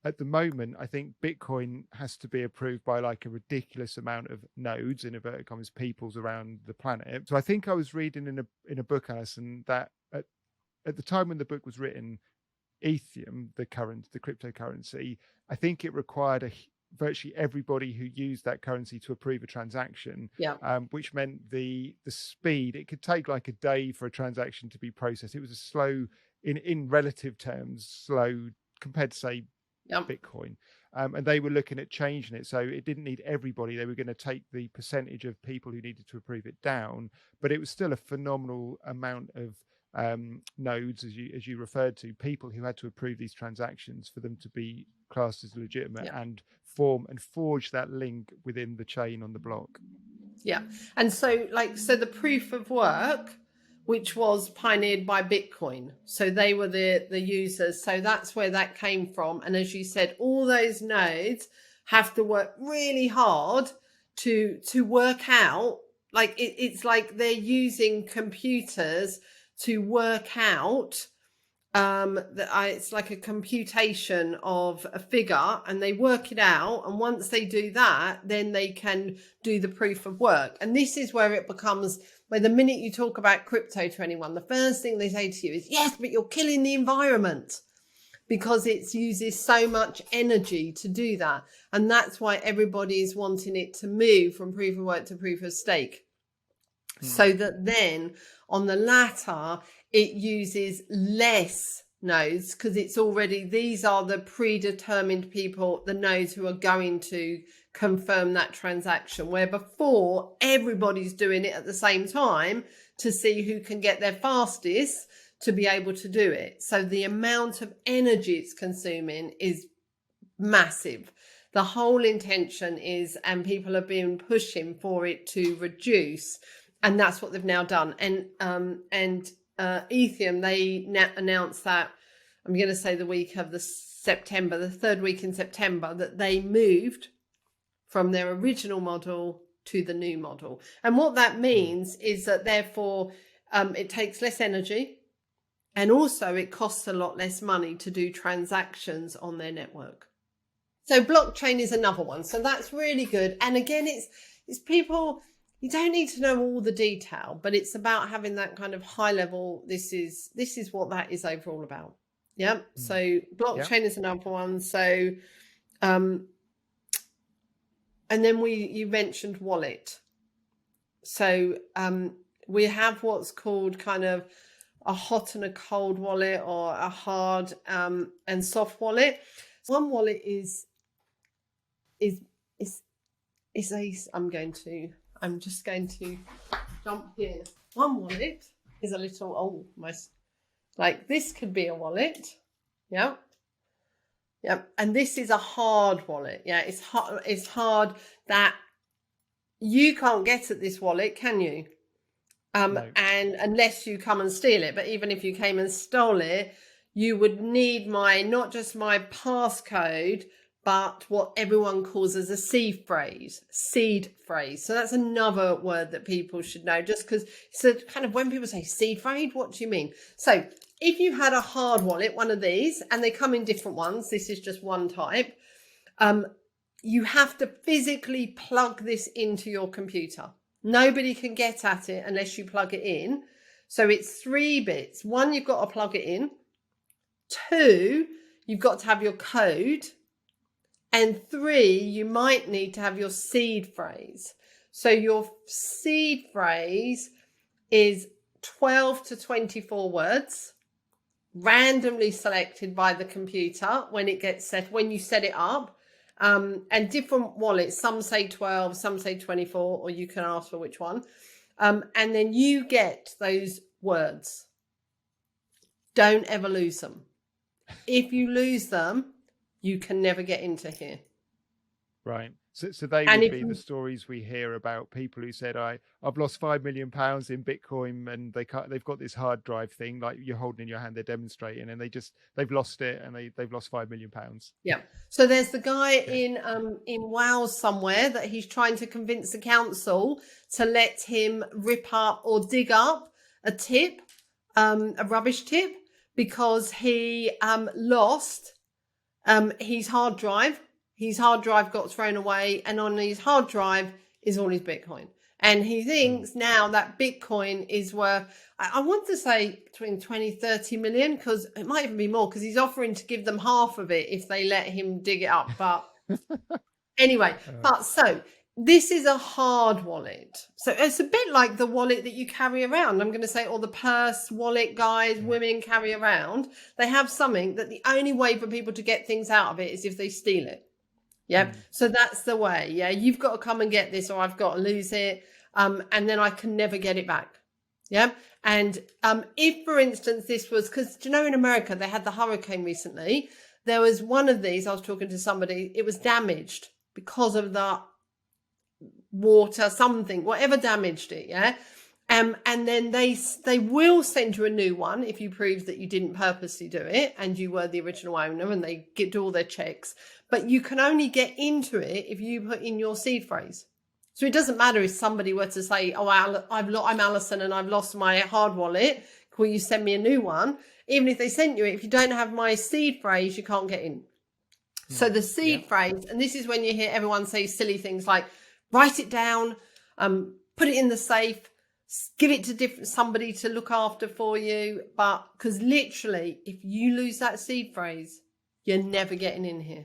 [SPEAKER 2] At the moment, I think Bitcoin has to be approved by like a ridiculous amount of nodes, in inverted commas, peoples around the planet. So I think I was reading in a book, Alison, that at the time when the book was written, Ethereum, the cryptocurrency, I think it required virtually everybody who used that currency to approve a transaction, which meant the speed, it could take like a day for a transaction to be processed. It was a slow, in relative terms, slow compared to, say, Bitcoin. And they were looking at changing it. So it didn't need everybody. They were going to take the percentage of people who needed to approve it down, but it was still a phenomenal amount of nodes, as you referred to, people who had to approve these transactions for them to be classed as legitimate and form and forge that link within the chain on the block.
[SPEAKER 3] Yeah. And so the proof of work, which was pioneered by Bitcoin, so they were the users, so that's where that came from. And as you said, all those nodes have to work really hard to work out, like it's like they're using computers to work out it's like a computation of a figure, and they work it out, and once they do that, then they can do the proof of work. And this is where it becomes, where the minute you talk about crypto to anyone, the first thing they say to you is, yes, but you're killing the environment, because it uses so much energy to do that. And that's why everybody is wanting it to move from proof of work to proof of stake. So that then on the latter, it uses less nodes, because it's already, these are the predetermined people, the nodes who are going to confirm that transaction, where before everybody's doing it at the same time to see who can get there fastest to be able to do it. So the amount of energy it's consuming is massive. The whole intention is, and people have been pushing for it to reduce, and that's what they've now done. And Ethereum, they announced that, I'm going to say the week of the third week in September, that they moved from their original model to the new model. And what that means is that therefore it takes less energy, and also it costs a lot less money to do transactions on their network. So blockchain is another one. So that's really good. And again, it's people, you don't need to know all the detail, but it's about having that kind of high level. This is what that is overall about. Yeah. So blockchain is another one. So, and then you mentioned wallet. So we have what's called kind of a hot and a cold wallet, or a hard and soft wallet. One wallet is I'm just going to jump here. One wallet is a little almost like this could be a wallet. Yeah. Yeah. And this is a hard wallet. Yeah. It's hard that you can't get at this wallet, can you? No. And unless you come and steal it. But even if you came and stole it, you would need not just my passcode, but what everyone calls as a seed phrase. So that's another word that people should know, just because it's a kind of, when people say seed phrase, what do you mean? So if you had a hard wallet, one of these, and they come in different ones, this is just one type, you have to physically plug this into your computer. Nobody can get at it unless you plug it in. So it's 3 bits. 1, you've got to plug it in. 2, you've got to have your code. And 3, you might need to have your seed phrase. So your seed phrase is 12 to 24 words, randomly selected by the computer when you set it up. And different wallets, some say 12, some say 24, or you can ask for which one. And then you get those words. Don't ever lose them. If you lose them, you can never get into here.
[SPEAKER 2] Right. So they would be the stories we hear about people who said, I've lost £5 million in Bitcoin, and they've got this hard drive thing, like you're holding in your hand, they're demonstrating, and they've lost it, and they've lost £5 million.
[SPEAKER 3] Yeah. So there's the guy in Wales somewhere that he's trying to convince the council to let him rip up or dig up a tip, a rubbish tip, because he lost his hard drive. His hard drive got thrown away, and on his hard drive is all his Bitcoin. And he thinks now that Bitcoin is worth, I want to say between 20, 30 million, because it might even be more, because he's offering to give them half of it if they let him dig it up. But Anyway, but so this is a hard wallet. So it's a bit like the wallet that you carry around. I'm going to say, or the purse wallet guys, women carry around. They have something that the only way for people to get things out of it is if they steal it. Yeah. So that's the way. Yeah. You've got to come and get this, or I've got to lose it. And then I can never get it back. Yeah. And if, for instance, this was, because, do you know, in America, they had the hurricane recently. There was one of these, I was talking to somebody, it was damaged because of the water, something, whatever damaged it. Yeah. And then they will send you a new one if you prove that you didn't purposely do it and you were the original owner, and they do all their checks. But you can only get into it if you put in your seed phrase. So it doesn't matter if somebody were to say, oh, I'm Alison and I've lost my hard wallet. Will you send me a new one? Even if they sent you it, if you don't have my seed phrase, you can't get in. So the seed phrase, and this is when you hear everyone say silly things like, write it down, put it in the safe, give it to somebody to look after for you. But because literally, if you lose that seed phrase, you're never getting in here.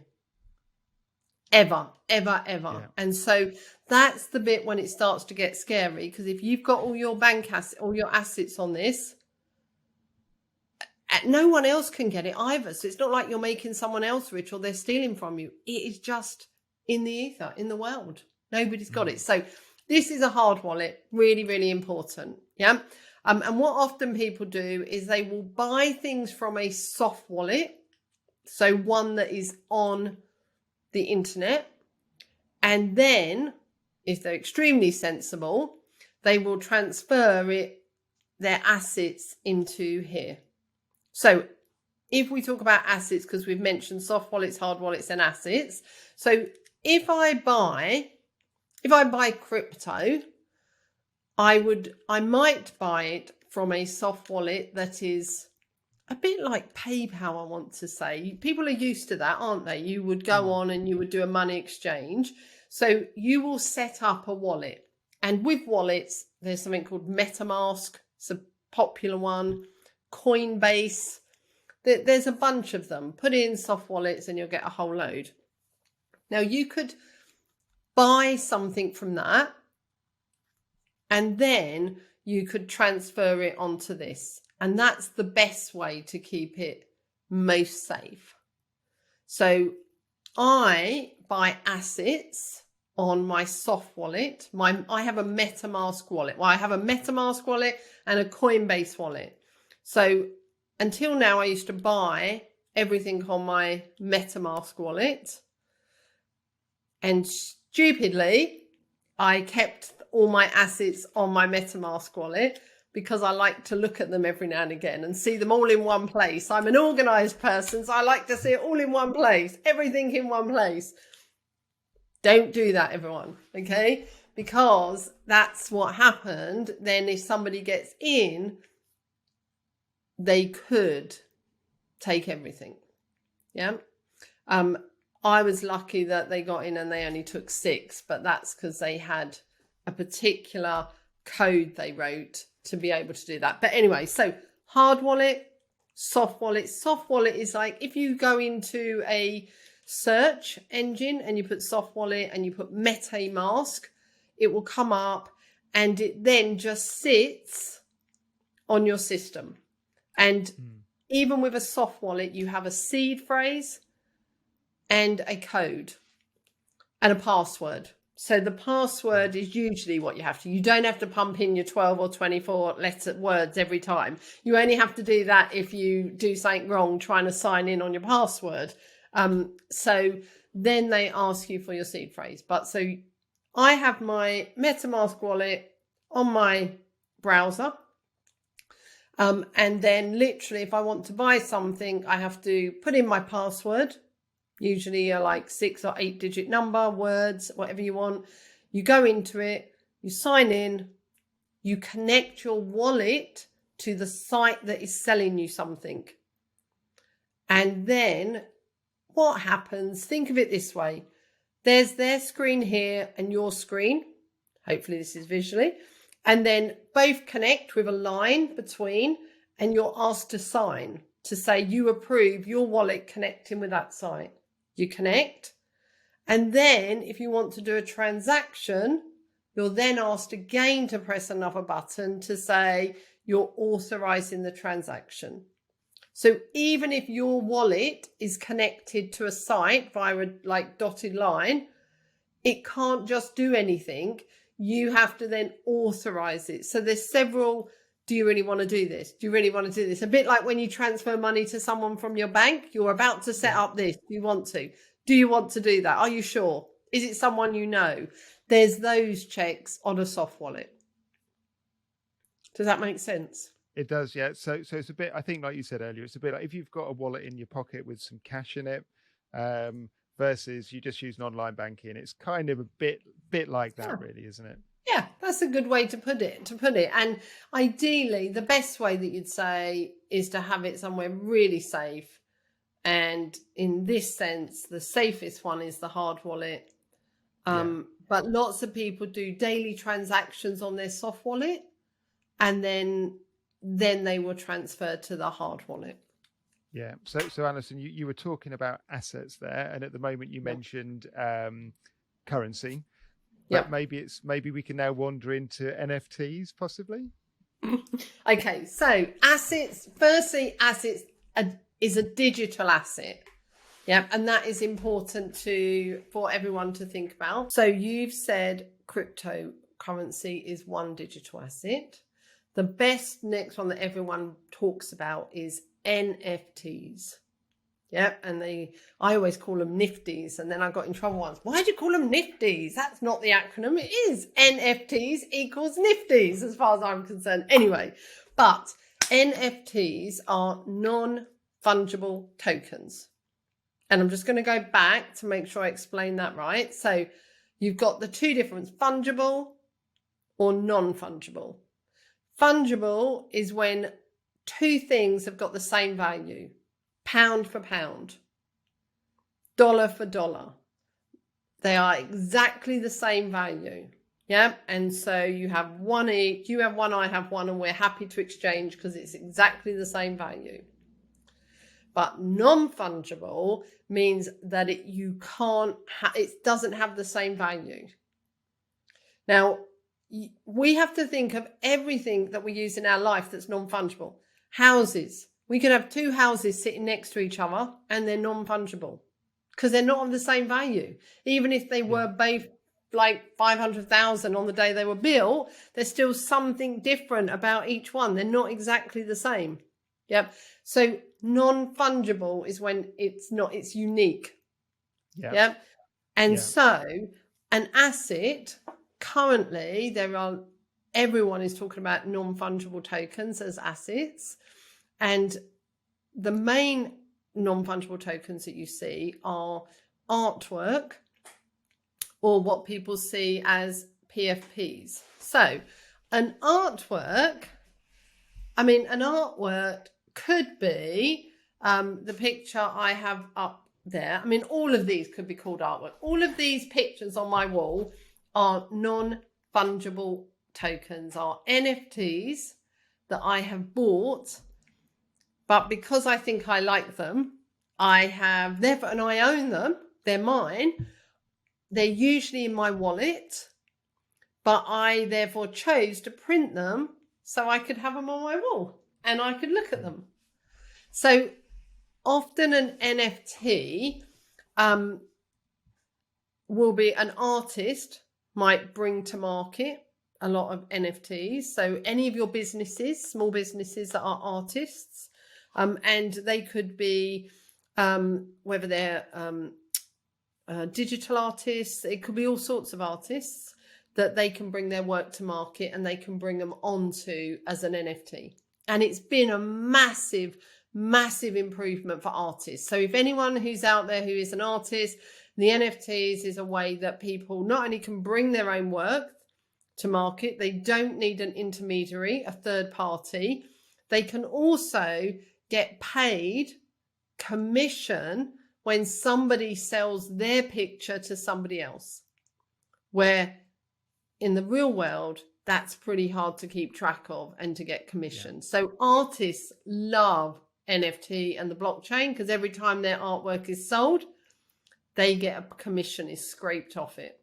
[SPEAKER 3] Ever. Yeah. And so that's the bit when it starts to get scary, because if you've got all your all your assets on this, no one else can get it either. So it's not like you're making someone else rich or they're stealing from you. It is just in the ether, in the world. Nobody's got it. So this is a hard wallet, really, really important. Yeah. And what often people do is they will buy things from a soft wallet. So one that is on the internet. And then if they're extremely sensible, they will transfer their assets into here. So if we talk about assets, because we've mentioned soft wallets, hard wallets, and assets. So if I buy crypto, I might buy it from a soft wallet that is a bit like PayPal, I want to say. People are used to that, aren't they? You would go on and you would do a money exchange. So you will set up a wallet. And with wallets, there's something called MetaMask. It's a popular one. Coinbase. There's a bunch of them. Put in soft wallets and you'll get a whole load. Now you could buy something from that, and then you could transfer it onto this. And that's the best way to keep it most safe. So I buy assets on my soft wallet. I have a MetaMask wallet. Well, I have a MetaMask wallet and a Coinbase wallet. So until now, I used to buy everything on my MetaMask wallet. And stupidly, I kept all my assets on my MetaMask wallet because I like to look at them every now and again and see them all in one place. I'm an organized person, so I like to see it all in one place, everything in one place. Don't do that, everyone, okay? Because that's what happened. Then if somebody gets in, they could take everything. Yeah. I was lucky that they got in and they only took 6, but that's because they had a particular code they wrote to be able to do that. But anyway, so hard wallet, soft wallet. Soft wallet is like if you go into a search engine and you put soft wallet and you put MetaMask, it will come up and it then just sits on your system. And even with a soft wallet, you have a seed phrase and a code and a password. So the password is usually what you have to. You don't have to pump in your 12 or 24 words every time. You only have to do that if you do something wrong trying to sign in on your password. So then they ask you for your seed phrase. But so I have my MetaMask wallet on my browser. And then literally if I want to buy something, I have to put in my password. Usually a like 6 or 8 digit number, words, whatever you want. You go into it, you sign in, you connect your wallet to the site that is selling you something. And then what happens, think of it this way. There's their screen here and your screen. Hopefully this is visually. And then both connect with a line between, and you're asked to sign to say you approve your wallet connecting with that site. You connect, And then if you want to do a transaction, you're then asked again to press another button to say you're authorizing the transaction. So even if your wallet is connected to a site via a like dotted line, it can't just do anything. You have to then authorize it. So there's several, do you really want to do this? Do you really want to do this? A bit like when you transfer money to someone from your bank, you're about to set up this. Do you want to? Do you want to do that? Are you sure? Is it someone you know? There's those checks on a soft wallet. Does that make sense?
[SPEAKER 2] It does, yeah. So it's a bit, I think, like you said earlier, it's a bit like if you've got a wallet in your pocket with some cash in it, versus you just use an online banking. It's kind of a bit like that, really, isn't it?
[SPEAKER 3] Yeah, that's a good way to put it. And ideally, the best way that you'd say is to have it somewhere really safe. And in this sense, the safest one is the hard wallet. But lots of people do daily transactions on their soft wallet, and then they will transfer to the hard wallet.
[SPEAKER 2] Yeah. So Alison, you were talking about assets there, and at the moment you mentioned currency. But maybe we can now wander into NFTs, possibly.
[SPEAKER 3] Okay, so assets. Firstly, assets is a digital asset. Yeah, and that is important for everyone to think about. So you've said cryptocurrency is one digital asset. The best next one that everyone talks about is NFTs. Yeah, and I always call them nifties, and then I got in trouble once. Why do you call them nifties? That's not the acronym. It is NFTs equals nifties as far as I'm concerned. Anyway, but NFTs are non-fungible tokens. And I'm just going to go back to make sure I explain that right. So you've got the two difference, fungible or non-fungible. Fungible is when two things have got the same value, pound for pound, dollar for dollar. They are exactly the same value. Yeah. And so you have one each, you have one, I have one, and we're happy to exchange because it's exactly the same value. But non-fungible means that it doesn't have the same value. Now, we have to think of everything that we use in our life that's non-fungible. Houses. We could have two houses sitting next to each other and they're non-fungible because they're not of the same value. Even if they were both like 500,000 on the day they were built, there's still something different about each one. They're not exactly the same. Yep. So non-fungible is when it's unique. Yeah. And so an asset, currently everyone is talking about non-fungible tokens as assets. And the main non-fungible tokens that you see are artwork, or what people see as PFPs. So an artwork could be the picture I have up there. I mean, all of these could be called artwork. All of these pictures on my wall are non-fungible tokens, are NFTs that I have bought, but because I think I like them, and I own them, they're mine. They're usually in my wallet, but I therefore chose to print them so I could have them on my wall and I could look at them. So often an NFT will be an artist might bring to market a lot of NFTs. So any of your businesses, small businesses that are artists, and they could be, whether they're digital artists, it could be all sorts of artists that they can bring their work to market and they can bring them onto as an NFT. And it's been a massive, massive improvement for artists. So if anyone who's out there who is an artist, the NFTs is a way that people not only can bring their own work to market, they don't need an intermediary, a third party. They can also get paid commission when somebody sells their picture to somebody else, where in the real world, that's pretty hard to keep track of and to get commission. So artists love NFT and the blockchain because every time their artwork is sold, they get a commission is scraped off it.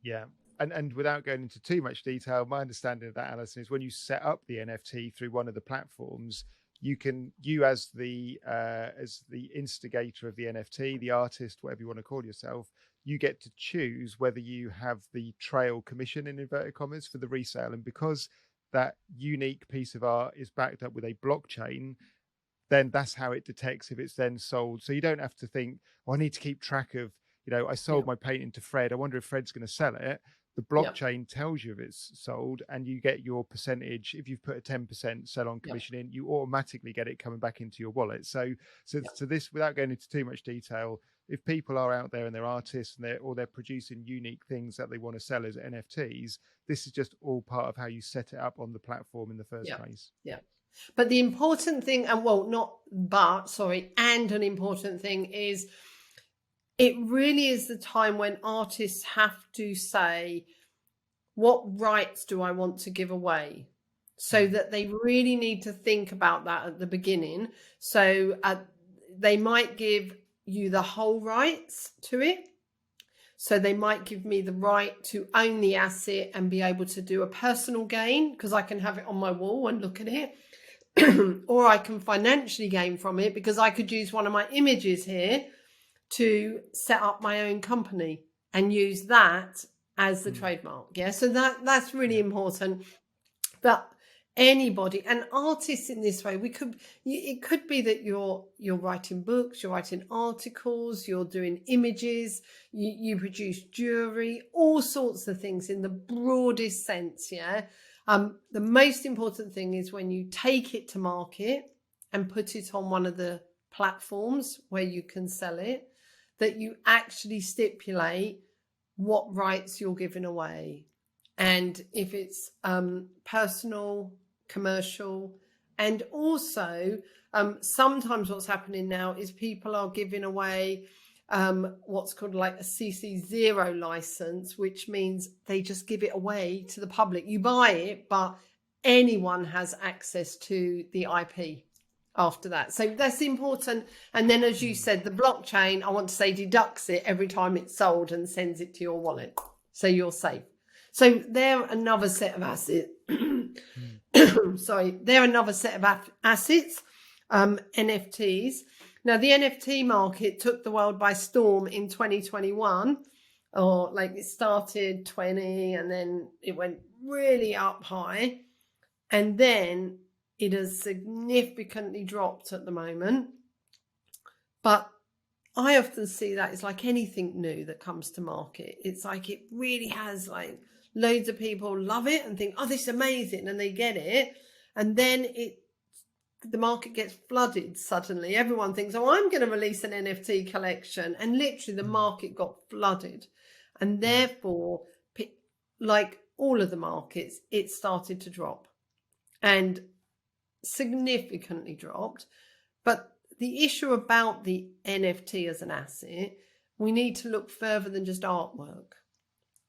[SPEAKER 2] Yeah. And without going into too much detail, my understanding of that, Alison, is when you set up the NFT through one of the platforms, you as the instigator of the NFT, the artist, whatever you want to call yourself, you get to choose whether you have the trail commission in inverted commas for the resale. And because that unique piece of art is backed up with a blockchain, then that's how it detects if it's then sold. So you don't have to think, oh, I need to keep track of, I sold my painting to Fred. I wonder if Fred's going to sell it. The blockchain tells you if it's sold, and you get your percentage. If you've put a 10% sell on commission in, you automatically get it coming back into your wallet. So this, without going into too much detail, if people are out there and they're artists and they're producing unique things that they want to sell as NFTs, this is just all part of how you set it up on the platform in the first place.
[SPEAKER 3] Yeah. But the important thing, and an important thing is, it really is the time when artists have to say, what rights do I want to give away? So that they really need to think about that at the beginning. So they might give you the whole rights to it. So they might give me the right to own the asset and be able to do a personal gain because I can have it on my wall and look at it. Or I can financially gain from it because I could use one of my images here to set up my own company and use that as the trademark. Yeah. So that's really important. But anybody, and artists in this way, it could be that you're writing books, you're writing articles, you're doing images, you produce jewelry, all sorts of things in the broadest sense. Yeah. The most important thing is when you take it to market and put it on one of the platforms where you can sell it, that you actually stipulate what rights you're giving away. And if it's personal, commercial, and also sometimes what's happening now is people are giving away what's called like a CC0 license, which means they just give it away to the public. You buy it, but anyone has access to the IP after that. So that's important. And then, as you said, the blockchain, I want to say, deducts it every time it's sold and sends it to your wallet. So you're safe. So they're another set of assets. Sorry, they're another set of assets, NFTs. Now, the NFT market took the world by storm in 2021, or like it started 20 and then it went really up high. And then it has significantly dropped at the moment. But I often see that it's like anything new that comes to market. It's like it really has, like, loads of people love it and think, oh, this is amazing, and they get it. And then the market gets flooded suddenly. Everyone thinks, oh, I'm going to release an NFT collection. And literally the market got flooded. And therefore, like all of the markets, it started to drop. And significantly dropped. But the issue about the NFT as an asset, we need to look further than just artwork,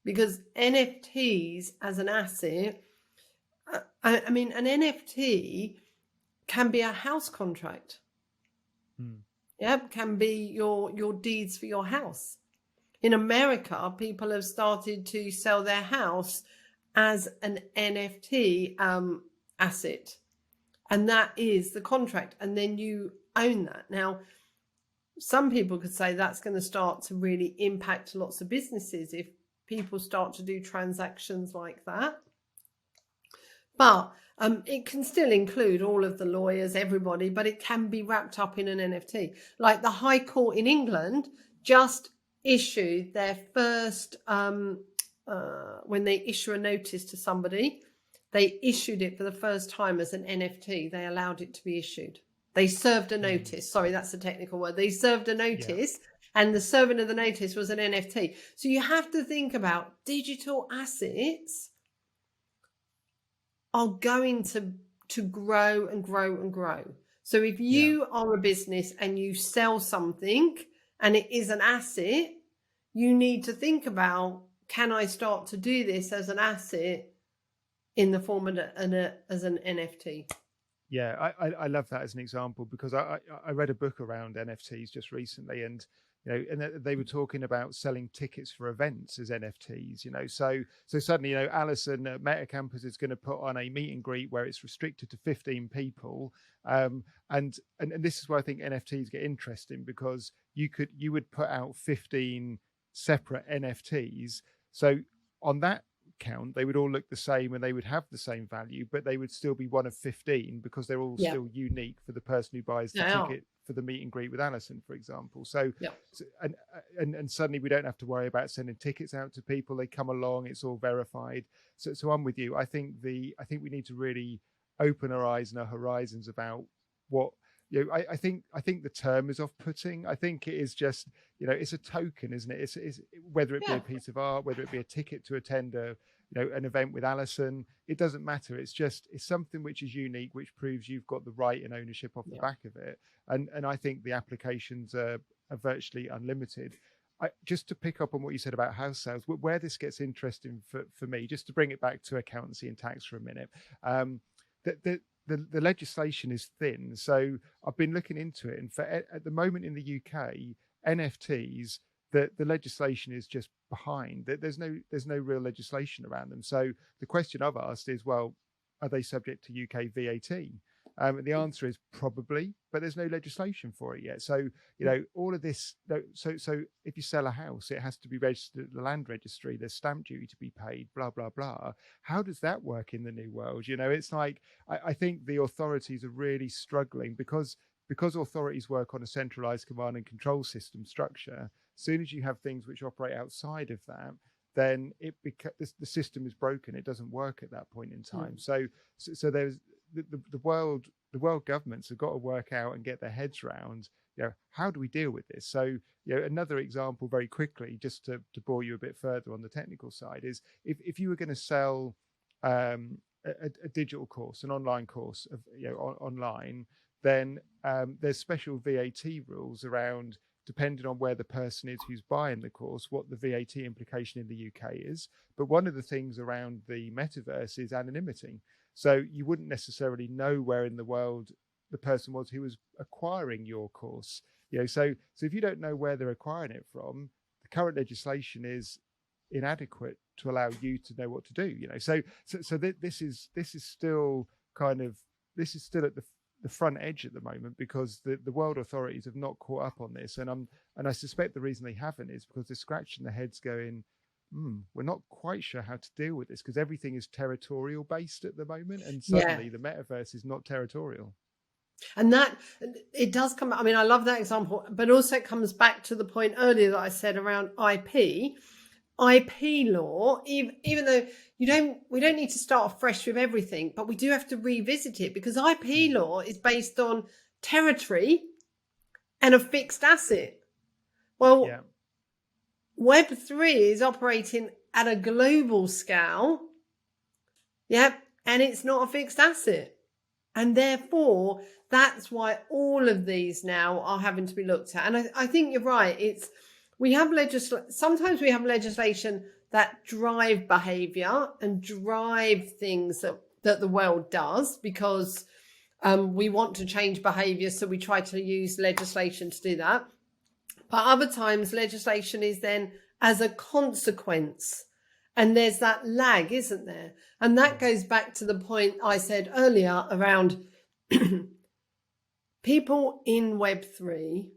[SPEAKER 3] because NFTs as an asset, I mean, an NFT can be a house contract. Yeah, can be your deeds for your house. In America, people have started to sell their house as an NFT asset. And that is the contract. And then you own that. Now, some people could say that's going to start to really impact lots of businesses if people start to do transactions like that. But it can still include all of the lawyers, everybody, but it can be wrapped up in an NFT. Like the High Court in England just issued their first, when they issue a notice to somebody, they issued it for the first time as an NFT. They allowed it to be issued. They served a notice. Sorry, that's a technical word. They served a notice, and the serving of the notice was an NFT. So you have to think about digital assets are going to grow and grow and grow. So if you are a business and you sell something and it is an asset, you need to think about, can I start to do this as an asset in the form of as an NFT?
[SPEAKER 2] Yeah, I love that as an example, because I read a book around NFTs just recently, and and they were talking about selling tickets for events as NFTs, so suddenly, Alison at Metacampus is going to put on a meet and greet where it's restricted to 15 people. And this is where I think NFTs get interesting, because you would put out 15 separate NFTs. So on that count, they would all look the same and they would have the same value, but they would still be one of 15 because they're all still unique for the person who buys the ticket for the meet and greet with Alison, for example. So and suddenly we don't have to worry about sending tickets out to people. They come along, it's all verified. So I'm with you. I think we need to really open our eyes and our horizons about what I think the term is off-putting. I think it is just, it's a token, isn't it? It's whether it be a piece of art, whether it be a ticket to attend an event with Alison, it doesn't matter. It's something which is unique, which proves you've got the right and ownership off the back of it. And I think the applications are virtually unlimited. Just to pick up on what you said about house sales, where this gets interesting for me, just to bring it back to accountancy and tax for a minute, the legislation is thin. So I've been looking into it, and at the moment in the UK, NFTs, the legislation is just behind. There's no real legislation around them. So the question I've asked is, well, are they subject to UK VAT? And the answer is probably, but there's no legislation for it yet. So, all of this, so if you sell a house, it has to be registered at the land registry. There's stamp duty to be paid, blah, blah, blah. How does that work in the new world? It's like, I think the authorities are really struggling because authorities work on a centralized command and control system structure. As soon as you have things which operate outside of that, then the system is broken. It doesn't work at that point in time. So there's the world governments have got to work out and get their heads around, how do we deal with this? So, another example very quickly, just to bore you a bit further on the technical side, is if you were going to sell a digital course, an online course of online, then there's special VAT rules around, depending on where the person is who's buying the course, what the VAT implication in the UK is. But one of the things around the metaverse is anonymity. So you wouldn't necessarily know where in the world the person was who was acquiring your course. So if you don't know where they're acquiring it from, the current legislation is inadequate to allow you to know what to do. So this is still at the front edge at the moment, because the world authorities have not caught up on this, and I suspect the reason they haven't is because they're scratching their heads going, we're not quite sure how to deal with this, because everything is territorial based at the moment, and suddenly the metaverse is not territorial.
[SPEAKER 3] And that it does come. I mean, I love that example, but also it comes back to the point earlier that I said around IP law. Even though we don't need to start afresh with everything, but we do have to revisit it, because IP law is based on territory and a fixed asset. Well, web3 is operating at a global scale. And it's not a fixed asset. And therefore, that's why all of these now are having to be looked at. And I think you're right. Sometimes we have legislation that drive behavior and drive things that the world does, because we want to change behavior. So we try to use legislation to do that. But other times legislation is then as a consequence. And there's that lag, isn't there? And that goes back to the point I said earlier around people in Web3,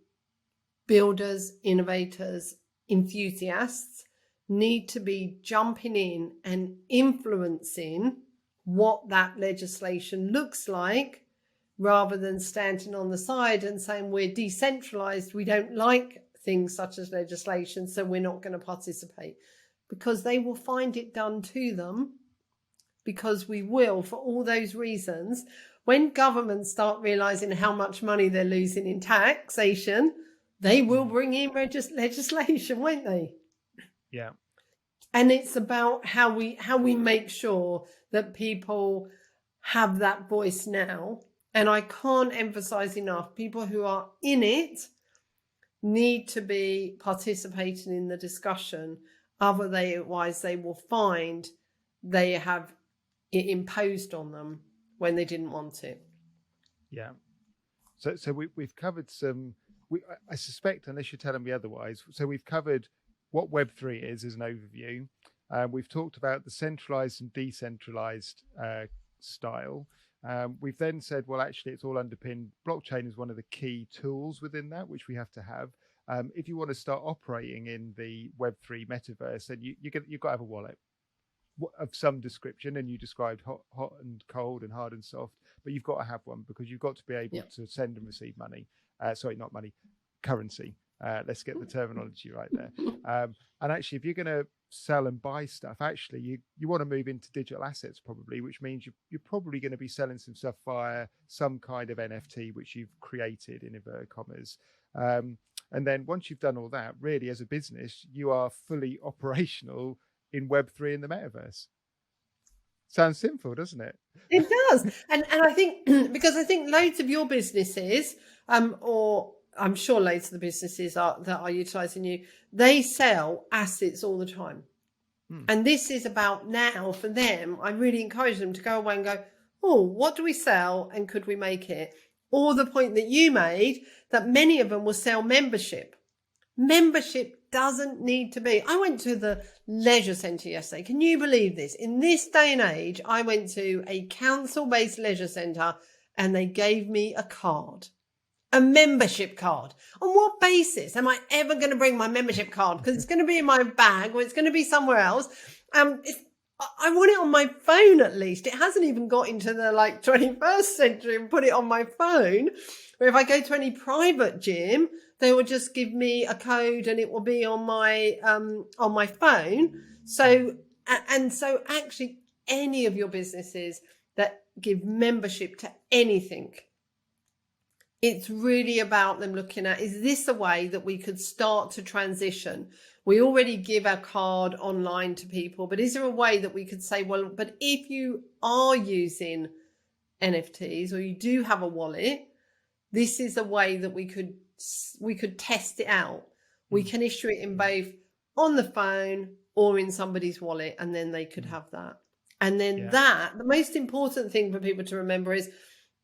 [SPEAKER 3] builders, innovators, enthusiasts, need to be jumping in and influencing what that legislation looks like, rather than standing on the side and saying we're decentralized, we don't like things such as legislation, so we're not going to participate. Because they will find it done to them, because we will, for all those reasons. When governments start realizing how much money they're losing in taxation, they will bring in legislation, won't they?
[SPEAKER 2] Yeah.
[SPEAKER 3] And it's about how we make sure that people have that voice now. And I can't emphasize enough, people who are in it need to be participating in the discussion. Otherwise, they will find they have it imposed on them when they didn't want it.
[SPEAKER 2] Yeah. So we've covered some I suspect, unless you're telling me otherwise, so we've covered what Web3 is as an overview. We've talked about the centralized and decentralized style. We've then said, well, actually, it's all underpinned. Blockchain is one of the key tools within that, which we have to have. If you want to start operating in the Web3 metaverse, then you've got to have a wallet of some description, and you described hot and cold and hard and soft, but you've got to have one because you've got to be able to send and receive money. Sorry, not money, currency. Let's get the terminology right there. And actually, if you're going to sell and buy stuff, actually, you want to move into digital assets probably, which means you're probably going to be selling some stuff via some kind of NFT, which you've created in inverted commas. And then once you've done all that, really, as a business, you are fully operational in Web3 in the metaverse. Sounds simple, doesn't it?
[SPEAKER 3] It does. And I think, because I think loads of your businesses, or I'm sure loads of the businesses that are utilising you, they sell assets all the time. And this is about now for them. I really encourage them to go away and go, oh, what do we sell and could we make it? Or the point that you made, that many of them will sell membership. Membership doesn't need to be. I went to the leisure centre yesterday. Can you believe this? In this day and age, I went to a council-based leisure centre and they gave me a card, a membership card. On what basis am I ever going to bring my membership card? Because it's going to be in my bag or it's going to be somewhere else. I want it on my phone at least. It hasn't even got into the 21st century and put it on my phone. Where if I go to any private gym, they will just give me a code and it will be on my phone. So actually any of your businesses that give membership to anything, it's really about them looking at, is this a way that we could start to transition? We already give our card online to people, but is there a way that we could say, well, but if you are using NFTs or you do have a wallet, this is a way that we could test it out. We can issue it in both on the phone or in somebody's wallet, and then they could have that. And then the most important thing for people to remember is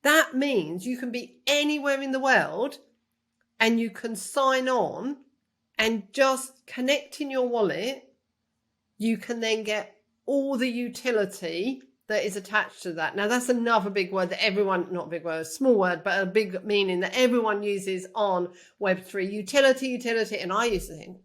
[SPEAKER 3] that means you can be anywhere in the world and you can sign on and just connecting your wallet, you can then get all the utility that is attached to that. Now, that's another big word that everyone, not a big word, a small word, but a big meaning that everyone uses on Web3, utility. And I used to think,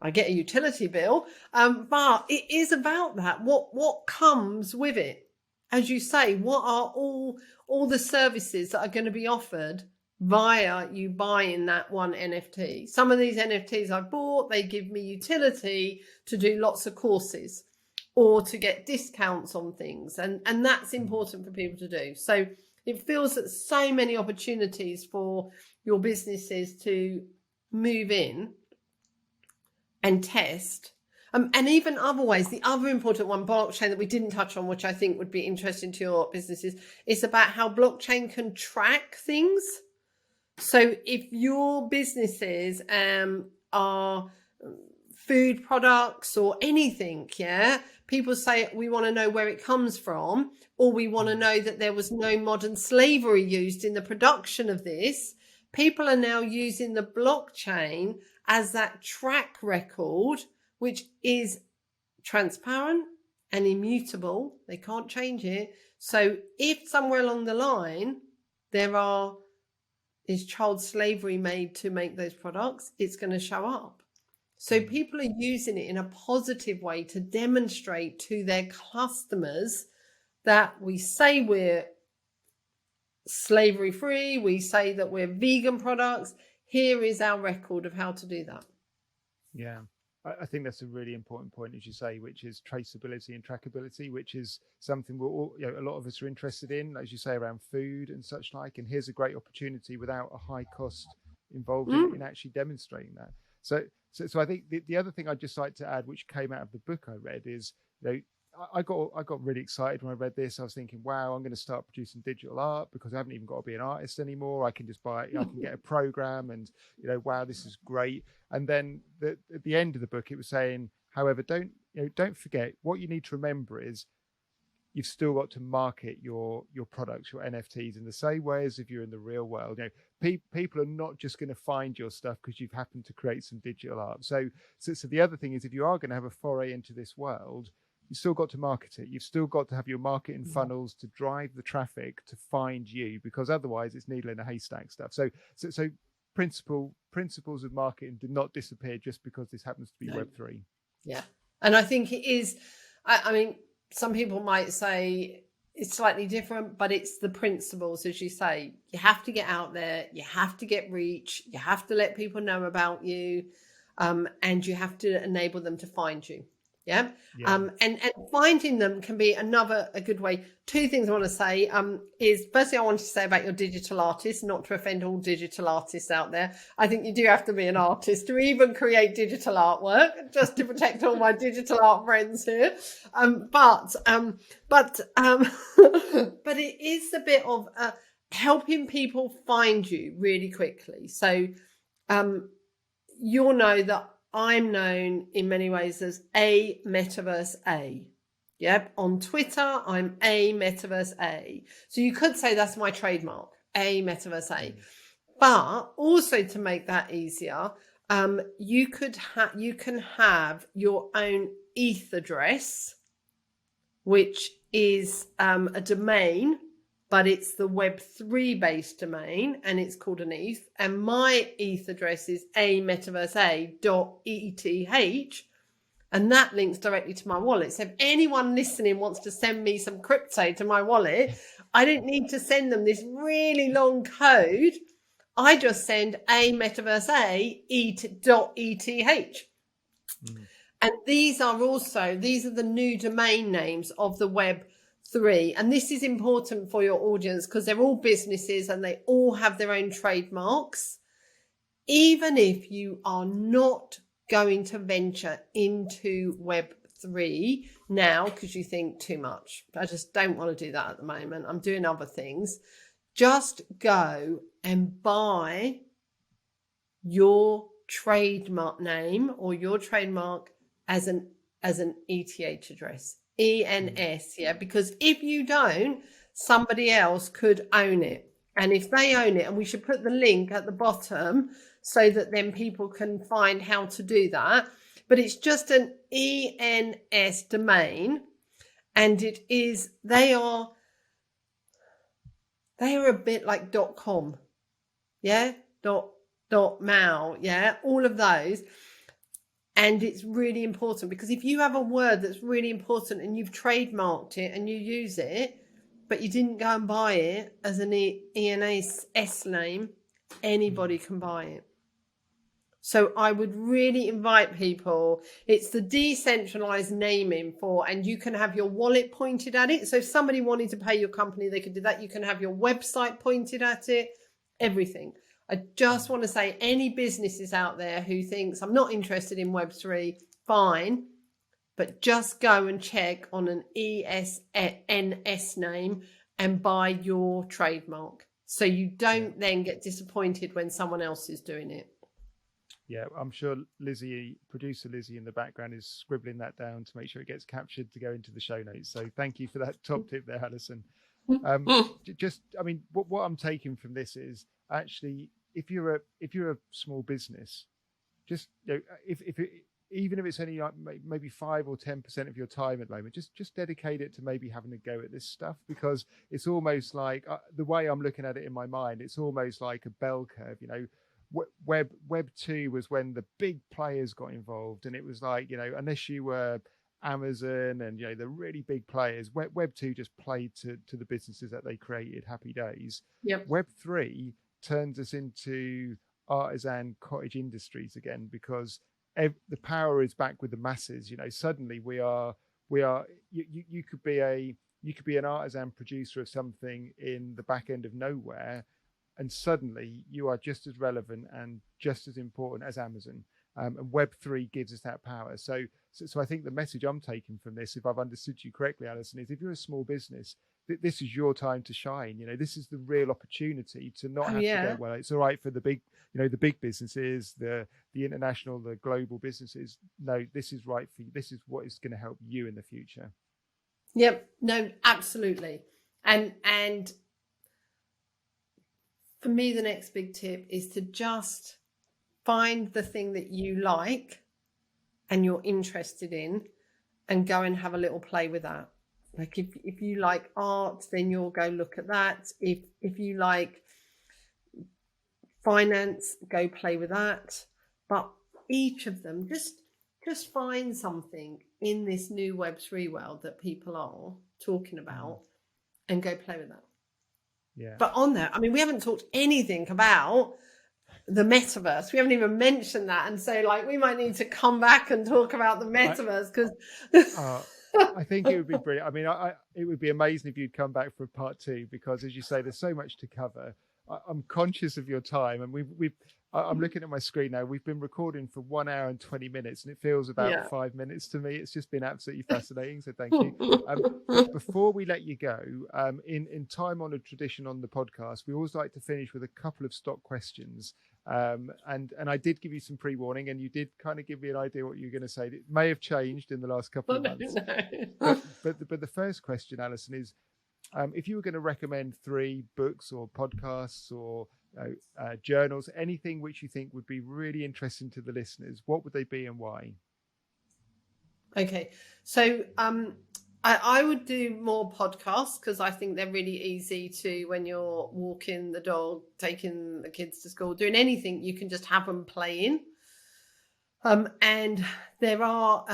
[SPEAKER 3] I get a utility bill, but it is about that. What comes with it? As you say, what are all the services that are going to be offered via you buying that one NFT? Some of these NFTs I bought, they give me utility to do lots of courses or to get discounts on things. And that's important for people to do. So it feels that so many opportunities for your businesses to move in and test. And even other ways, the other important one, blockchain, that we didn't touch on, which I think would be interesting to your businesses, is about how blockchain can track things. So if your businesses are food products or anything, people say we want to know where it comes from, or we want to know that there was no modern slavery used in the production of this. People are now using the blockchain as that track record, which is transparent and immutable. They can't change it. So if somewhere along the line is child slavery made to make those products, it's going to show up. So people are using it in a positive way to demonstrate to their customers that we say we're slavery free, we say that we're vegan products. Here is our record of how to do that.
[SPEAKER 2] Yeah. I think that's a really important point, as you say, which is traceability and trackability, which is something we're all, a lot of us are interested in, as you say, around food and such like. And here's a great opportunity without a high cost involved in actually demonstrating that. So I think the other thing I'd just like to add, which came out of the book I read, is I got really excited when I read this. I was thinking, wow, I'm going to start producing digital art because I haven't even got to be an artist anymore. I can just I can get a program and, wow, this is great. And then at the end of the book, it was saying, however, don't forget, what you need to remember is you've still got to market your products, your NFTs, in the same way as if you're in the real world. People are not just going to find your stuff because you've happened to create some digital art. So the other thing is, if you are going to have a foray into this world, you've still got to market it. You've still got to have your marketing funnels to drive the traffic to find you, because otherwise it's needle in a haystack stuff. So principles of marketing do not disappear just because this happens to be Web3.
[SPEAKER 3] Yeah. And I think it is, I mean, some people might say it's slightly different, but it's the principles, as you say. You have to get out there, you have to get reach, you have to let people know about you, and you have to enable them to find you. Yeah. And finding them can be a good way. Two things I want to say is, firstly, I want to say about your digital artists, not to offend all digital artists out there. I think you do have to be an artist to even create digital artwork, just to protect all my digital art friends here. But it is a bit of helping people find you really quickly. So you'll know that I'm known in many ways as a Metaverse A. Yep. On Twitter, I'm a Metaverse A. So you could say that's my trademark, a Metaverse A. But also, to make that easier, you can have your own ETH address, which is a domain, but it's the Web3 based domain, and it's called an ETH. And my ETH address is ametaverse.eth, and that links directly to my wallet. So if anyone listening wants to send me some crypto to my wallet, I don't need to send them this really long code. I just send ametaverse.eth. And these are the new domain names of the Web3. And this is important for your audience because they're all businesses and they all have their own trademarks. Even if you are not going to venture into Web3 now because you think too much, I just don't want to do that at the moment, I'm doing other things, just go and buy your trademark name or your trademark as an ETH address. ENS, yeah, because if you don't, somebody else could own it. And if they own it, and we should put the link at the bottom so that then people can find how to do that. But it's just an ENS domain, and they are a bit like .com, yeah, .mao, yeah, all of those. And it's really important because if you have a word that's really important and you've trademarked it and you use it, but you didn't go and buy it as an ENS name, anybody can buy it. So I would really invite people. It's the decentralized naming and you can have your wallet pointed at it. So if somebody wanted to pay your company, they could do that. You can have your website pointed at it, everything. I just want to say, any businesses out there who thinks I'm not interested in Web3, fine, but just go and check on an ENS name and buy your trademark, so you don't then get disappointed when someone else is doing it.
[SPEAKER 2] Yeah, I'm sure producer Lizzie in the background is scribbling that down to make sure it gets captured to go into the show notes. So thank you for that top tip there, Alison. What I'm taking from this is actually, if you're a small business, just even if it's only like maybe 5 or 10% of your time at the moment, just dedicate it to maybe having a go at this stuff, because it's almost like the way I'm looking at it in my mind, it's almost like a bell curve. Web 2 was when the big players got involved, and it was like, unless you were Amazon and the really big players, Web 2 just played to the businesses that they created. Happy days.
[SPEAKER 3] Yep.
[SPEAKER 2] Web 3 turns us into artisan cottage industries again, because the power is back with the masses. Suddenly we are you could be an artisan producer of something in the back end of nowhere, and suddenly you are just as relevant and just as important as Amazon. And Web3 gives us that power. So I think the message I'm taking from this, if I've understood you correctly, Alison, is if you're a small business, this is your time to shine. This is the real opportunity to not have to go, well, it's all right for the big, the big businesses, the international, the global businesses. No, this is right for you. This is what is going to help you in the future.
[SPEAKER 3] Yep. No, absolutely. And for me, the next big tip is to just find the thing that you like and you're interested in and go and have a little play with that. Like if you like art, then you'll go look at that. If you like finance, go play with that. But each of them, just find something in this new Web3 world that people are talking about and go play with that.
[SPEAKER 2] Yeah.
[SPEAKER 3] But on that, I mean, we haven't talked anything about the metaverse. We haven't even mentioned that. And so like we might need to come back and talk about the metaverse because
[SPEAKER 2] I think it would be brilliant. I mean, it would be amazing if you'd come back for part 2, because as you say, there's so much to cover. I'm conscious of your time, and I'm looking at my screen now. We've been recording for 1 hour and 20 minutes, and it feels about 5 minutes to me. It's just been absolutely fascinating. So thank you. Before we let you go, in time-honored tradition on the podcast, we always like to finish with a couple of stock questions. And I did give you some pre-warning, and you did kind of give me an idea what you were going to say. It may have changed in the last couple of months. But the first question, Alison, is if you were going to recommend 3 books or podcasts or journals, anything which you think would be really interesting to the listeners, what would they be and why?
[SPEAKER 3] Okay, so I would do more podcasts because I think they're really easy to, when you're walking the dog, taking the kids to school, doing anything, you can just have them playing. And there are,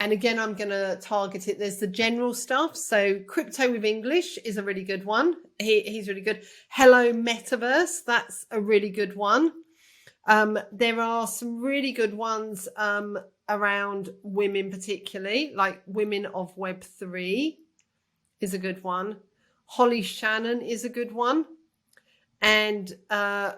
[SPEAKER 3] and again, I'm going to target it. There's the general stuff. So Crypto with English is a really good one. He's really good. Hello Metaverse, that's a really good one. There are some really good ones around women, particularly like Women of Web3 is a good one. Holly Shannon is a good one. And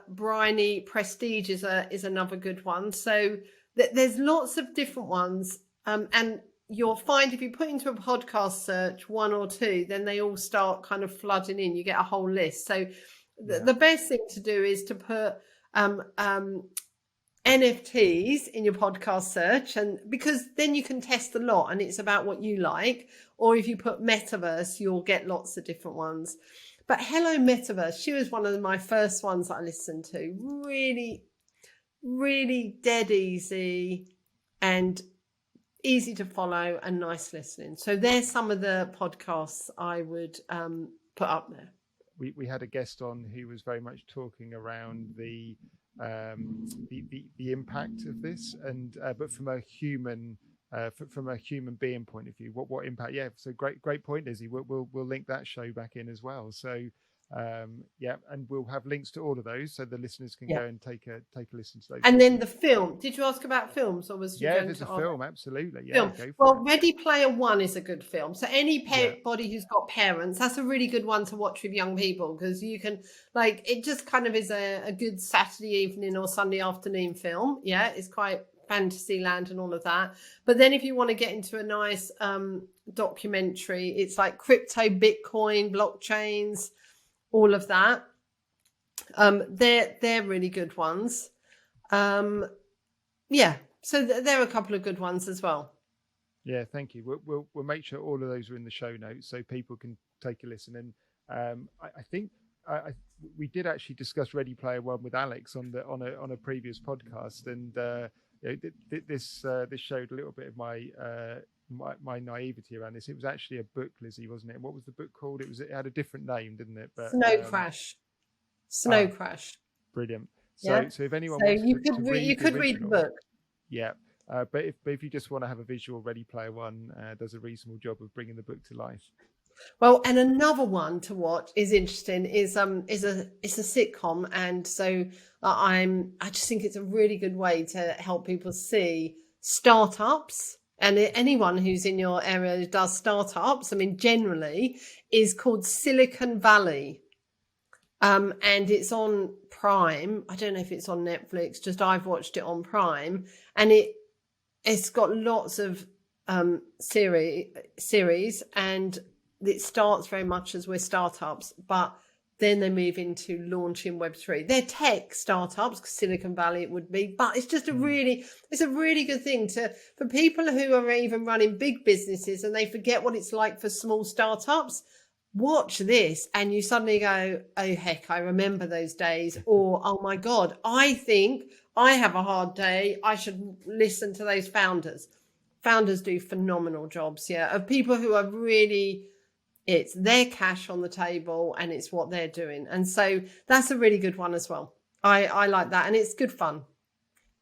[SPEAKER 3] Bryony Prestige is another good one. So there's lots of different ones. And you'll find if you put into a podcast search 1 or 2, then they all start kind of flooding in. You get a whole list. So the best thing to do is to put NFTs in your podcast search, and because then you can test a lot and it's about what you like. Or if you put metaverse, you'll get lots of different ones. But Hello Metaverse, she was one of my first ones that I listened to. Really, really dead easy and easy to follow and nice listening. So there's some of the podcasts I would put up there.
[SPEAKER 2] We had a guest on who was very much talking around the impact of this, and but from a human being point of view, what impact? Yeah, so great point, Lizzie. We'll link that show back in as well. So and we'll have links to all of those so the listeners can go and take a listen to those.
[SPEAKER 3] And then the film. Did you ask about films, or was you going
[SPEAKER 2] there's
[SPEAKER 3] to
[SPEAKER 2] a film? Absolutely,
[SPEAKER 3] film. Well, Ready Player One is a good film. So anybody who's got parents, that's a really good one to watch with young people, because you can, like, it just kind of is a good Saturday evening or Sunday afternoon film. Yeah, it's quite fantasy land and all of that. But then if you want to get into a nice documentary, it's like crypto, Bitcoin, blockchains, all of that. They're really good ones. So there are a couple of good ones as well.
[SPEAKER 2] Yeah, thank you. We'll make sure all of those are in the show notes so people can take a listen. And I think we did actually discuss Ready Player One with Alex on a previous podcast, and this showed a little bit of my naivety around this. It was actually a book, Lizzie, wasn't it? And what was the book called? It had a different name, didn't it? But Snow Crash. Brilliant. So if anyone wants you could read the book. Yeah. But if you just want to have a visual, Ready Player One does a reasonable job of bringing the book to life.
[SPEAKER 3] Well, and another one to watch is interesting is a sitcom, and so I just think it's a really good way to help people see startups. And anyone who's in your area who does startups, I mean, generally, is called Silicon Valley. And it's on Prime. I don't know if it's on Netflix, just I've watched it on Prime. And it's got lots of series, and it starts very much as we're startups, but Then they move into launching Web3. They're tech startups, because Silicon Valley it would be, but it's just a really good thing for people who are even running big businesses and they forget what it's like for small startups. Watch this and you suddenly go, oh heck, I remember those days. Or, oh my God, I think I have a hard day. I should listen to those founders. Founders do phenomenal jobs, of people who are really, it's their cash on the table and it's what they're doing. And so that's a really good one as well. I like that. And it's good fun.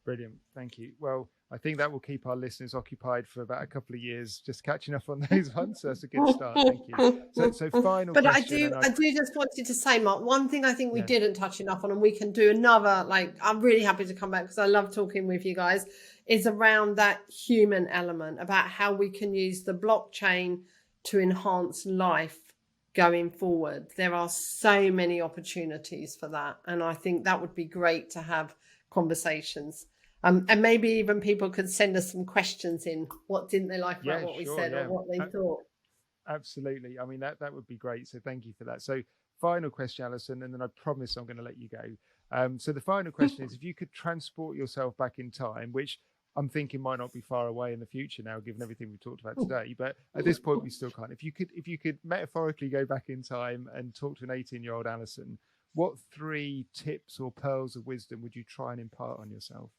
[SPEAKER 2] Brilliant. Thank you. Well, I think that will keep our listeners occupied for about a couple of years, just catching up on those ones. So that's a good start. Thank you. So final
[SPEAKER 3] but
[SPEAKER 2] question.
[SPEAKER 3] I do just wanted to say, Mark, one thing I think we didn't touch enough on, and we can do another, like, I'm really happy to come back because I love talking with you guys, is around that human element, about how we can use the blockchain to enhance life going forward. There are so many opportunities for that. And I think that would be great to have conversations. And maybe even people could send us some questions in. What didn't they like about what we said, or what they thought?
[SPEAKER 2] Absolutely. I mean, that would be great. So thank you for that. So final question, Alison, and then I promise I'm going to let you go. So the final question is, if you could transport yourself back in time, which I'm thinking might not be far away in the future now, given everything we've talked about today, but at this point we still can't. If you could metaphorically go back in time and talk to an 18-year-old Alison, what 3 tips or pearls of wisdom would you try and impart on yourself?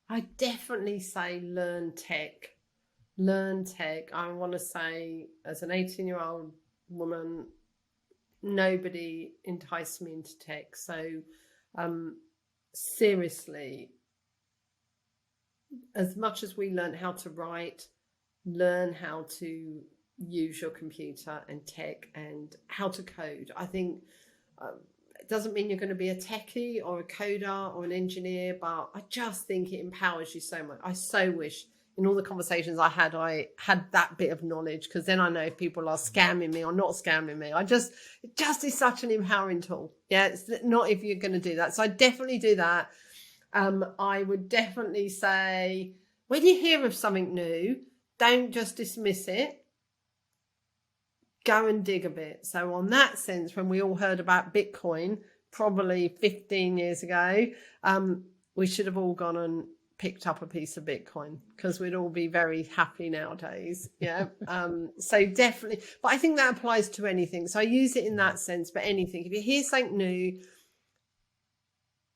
[SPEAKER 3] I definitely say learn tech. Learn tech. I want to say, as an 18-year-old woman, nobody enticed me into tech. So seriously, as much as we learn how to write, learn how to use your computer and tech and how to code. I think it doesn't mean you're going to be a techie or a coder or an engineer, but I just think it empowers you so much. I so wish in all the conversations I had that bit of knowledge, because then I know if people are scamming me or not scamming me. It just is such an empowering tool. Yeah, it's not if you're going to do that. So I definitely do that. I would definitely say, when you hear of something new, don't just dismiss it. Go and dig a bit. So on that sense, when we all heard about Bitcoin, probably 15 years ago, we should have all gone and picked up a piece of Bitcoin, because we'd all be very happy nowadays. Yeah. So definitely, but I think that applies to anything. So I use it in that sense, but anything. If you hear something new,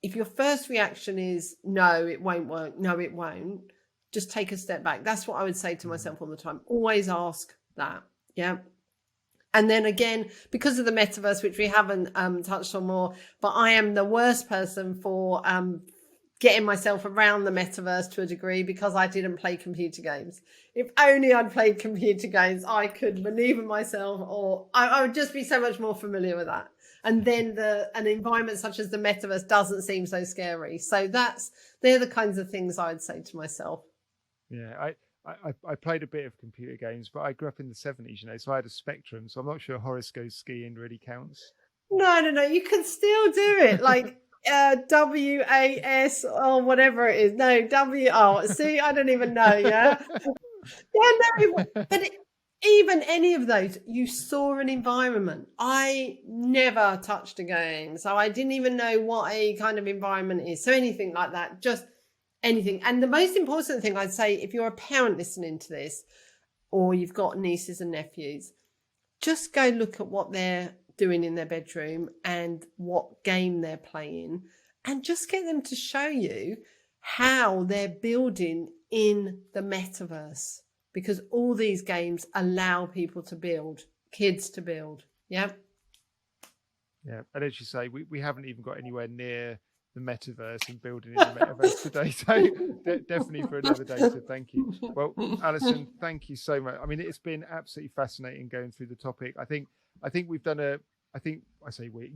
[SPEAKER 3] if your first reaction is, no, it won't work, no, it won't, just take a step back. That's what I would say to myself all the time. Always ask that. Yeah. And then again, because of the metaverse, which we haven't touched on more, but I am the worst person for getting myself around the metaverse to a degree, because I didn't play computer games. If only I'd played computer games, I could maneuver myself, or I would just be so much more familiar with that. And then an environment such as the metaverse doesn't seem so scary. So they're the kinds of things I'd say to myself.
[SPEAKER 2] Yeah, I played a bit of computer games, but I grew up in the 70s, so I had a Spectrum. So I'm not sure Horace Goes Skiing really counts.
[SPEAKER 3] No, you can still do it. Like WAS or whatever it is. No, see, I don't even know. Yeah. No, but even any of those, you saw an environment. I never touched a game, so I didn't even know what a kind of environment is. So anything like that, just anything. And the most important thing I'd say, if you're a parent listening to this, or you've got nieces and nephews, just go look at what they're doing in their bedroom and what game they're playing, and just get them to show you how they're building in the metaverse, because all these games allow people to build, kids to build. Yeah. And
[SPEAKER 2] as you say, we haven't even got anywhere near the metaverse and building in the metaverse today, so definitely for another day. So thank you. Well, Alison, thank you so much. I mean, it's been absolutely fascinating going through the topic. I think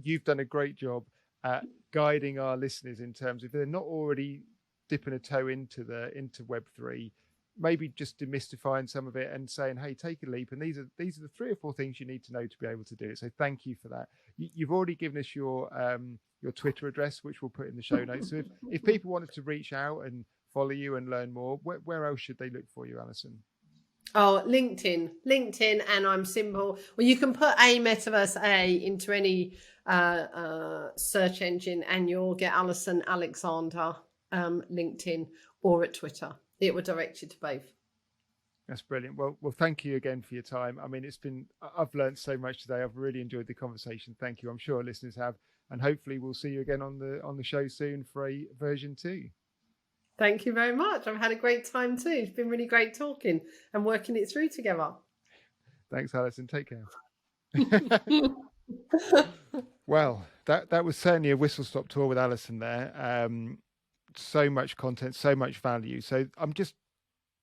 [SPEAKER 2] you've done a great job at guiding our listeners in terms of, if they're not already dipping a toe into Web3, maybe just demystifying some of it and saying, hey, take a leap, and these are the 3 or 4 things you need to know to be able to do it. So thank you for that. You've already given us your Twitter address, which we'll put in the show notes. So if people wanted to reach out and follow you and learn more, where else should they look for you, Alison?
[SPEAKER 3] Oh, LinkedIn, and I'm simple. Well, you can put a metaverse A into any search engine, and you'll get Alison Alexander, LinkedIn, or at Twitter. It will direct you to both.
[SPEAKER 2] That's brilliant. Well, thank you again for your time. I mean, I've learned so much today. I've really enjoyed the conversation. Thank you. I'm sure listeners have, and hopefully we'll see you again on the show soon for a version 2.
[SPEAKER 3] Thank you very much. I've had a great time too. It's been really great talking and working it through together.
[SPEAKER 2] Thanks, Alison. Take care. Well, that was certainly a whistle-stop tour with Alison there. So much content, so much value. So I'm just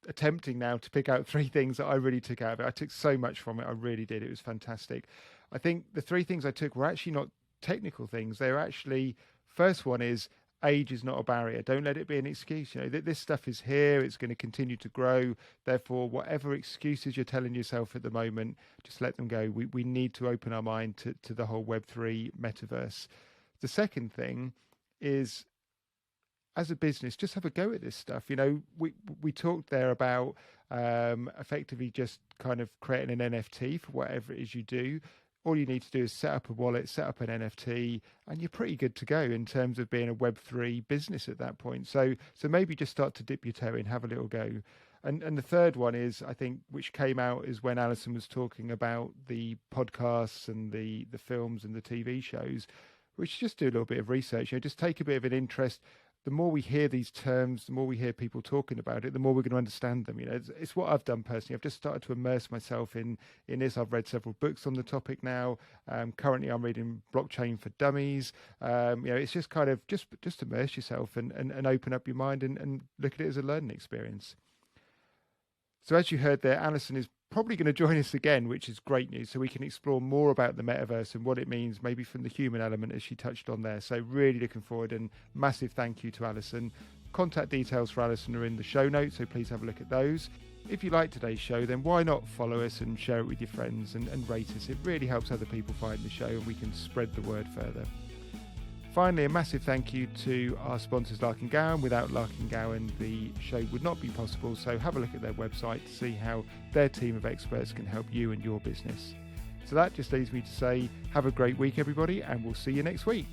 [SPEAKER 2] attempting now to pick out 3 things that I really took out of it. I took so much from it. I really did. It was fantastic. I think the 3 things I took were actually not technical things. They were actually, first one is, age is not a barrier. Don't let it be an excuse. You know, this stuff is here. It's going to continue to grow. Therefore, whatever excuses you're telling yourself at the moment, just let them go. We need to open our mind to the whole Web3 metaverse. The second thing is, as a business, just have a go at this stuff. You know, we talked there about effectively just kind of creating an NFT for whatever it is you do. All you need to do is set up a wallet, set up an NFT, and you're pretty good to go in terms of being a Web3 business at that point. So maybe just start to dip your toe in, have a little go. And the third one is, I think, which came out is when Alison was talking about the podcasts and the films and the TV shows, which just do a little bit of research. You know, just take a bit of an interest. The more we hear these terms, the more we hear people talking about it, the more we're going to understand them. You know, it's what I've done personally. I've just started to immerse myself in this. I've read several books on the topic now. Currently, I'm reading Blockchain for Dummies. You know, it's just kind of just immerse yourself and open up your mind and look at it as a learning experience. So as you heard there, Alison is probably going to join us again, which is great news. So we can explore more about the metaverse and what it means, maybe from the human element, as she touched on there. So really looking forward, and massive thank you to Alison. Contact details for Alison are in the show notes, so please have a look at those. If you like today's show, then why not follow us and share it with your friends and rate us? It really helps other people find the show, and we can spread the word further. Finally, a massive thank you to our sponsors, Larking Gowen. Without Larking Gowen, the show would not be possible. So have a look at their website to see how their team of experts can help you and your business. So that just leaves me to say, have a great week, everybody, and we'll see you next week.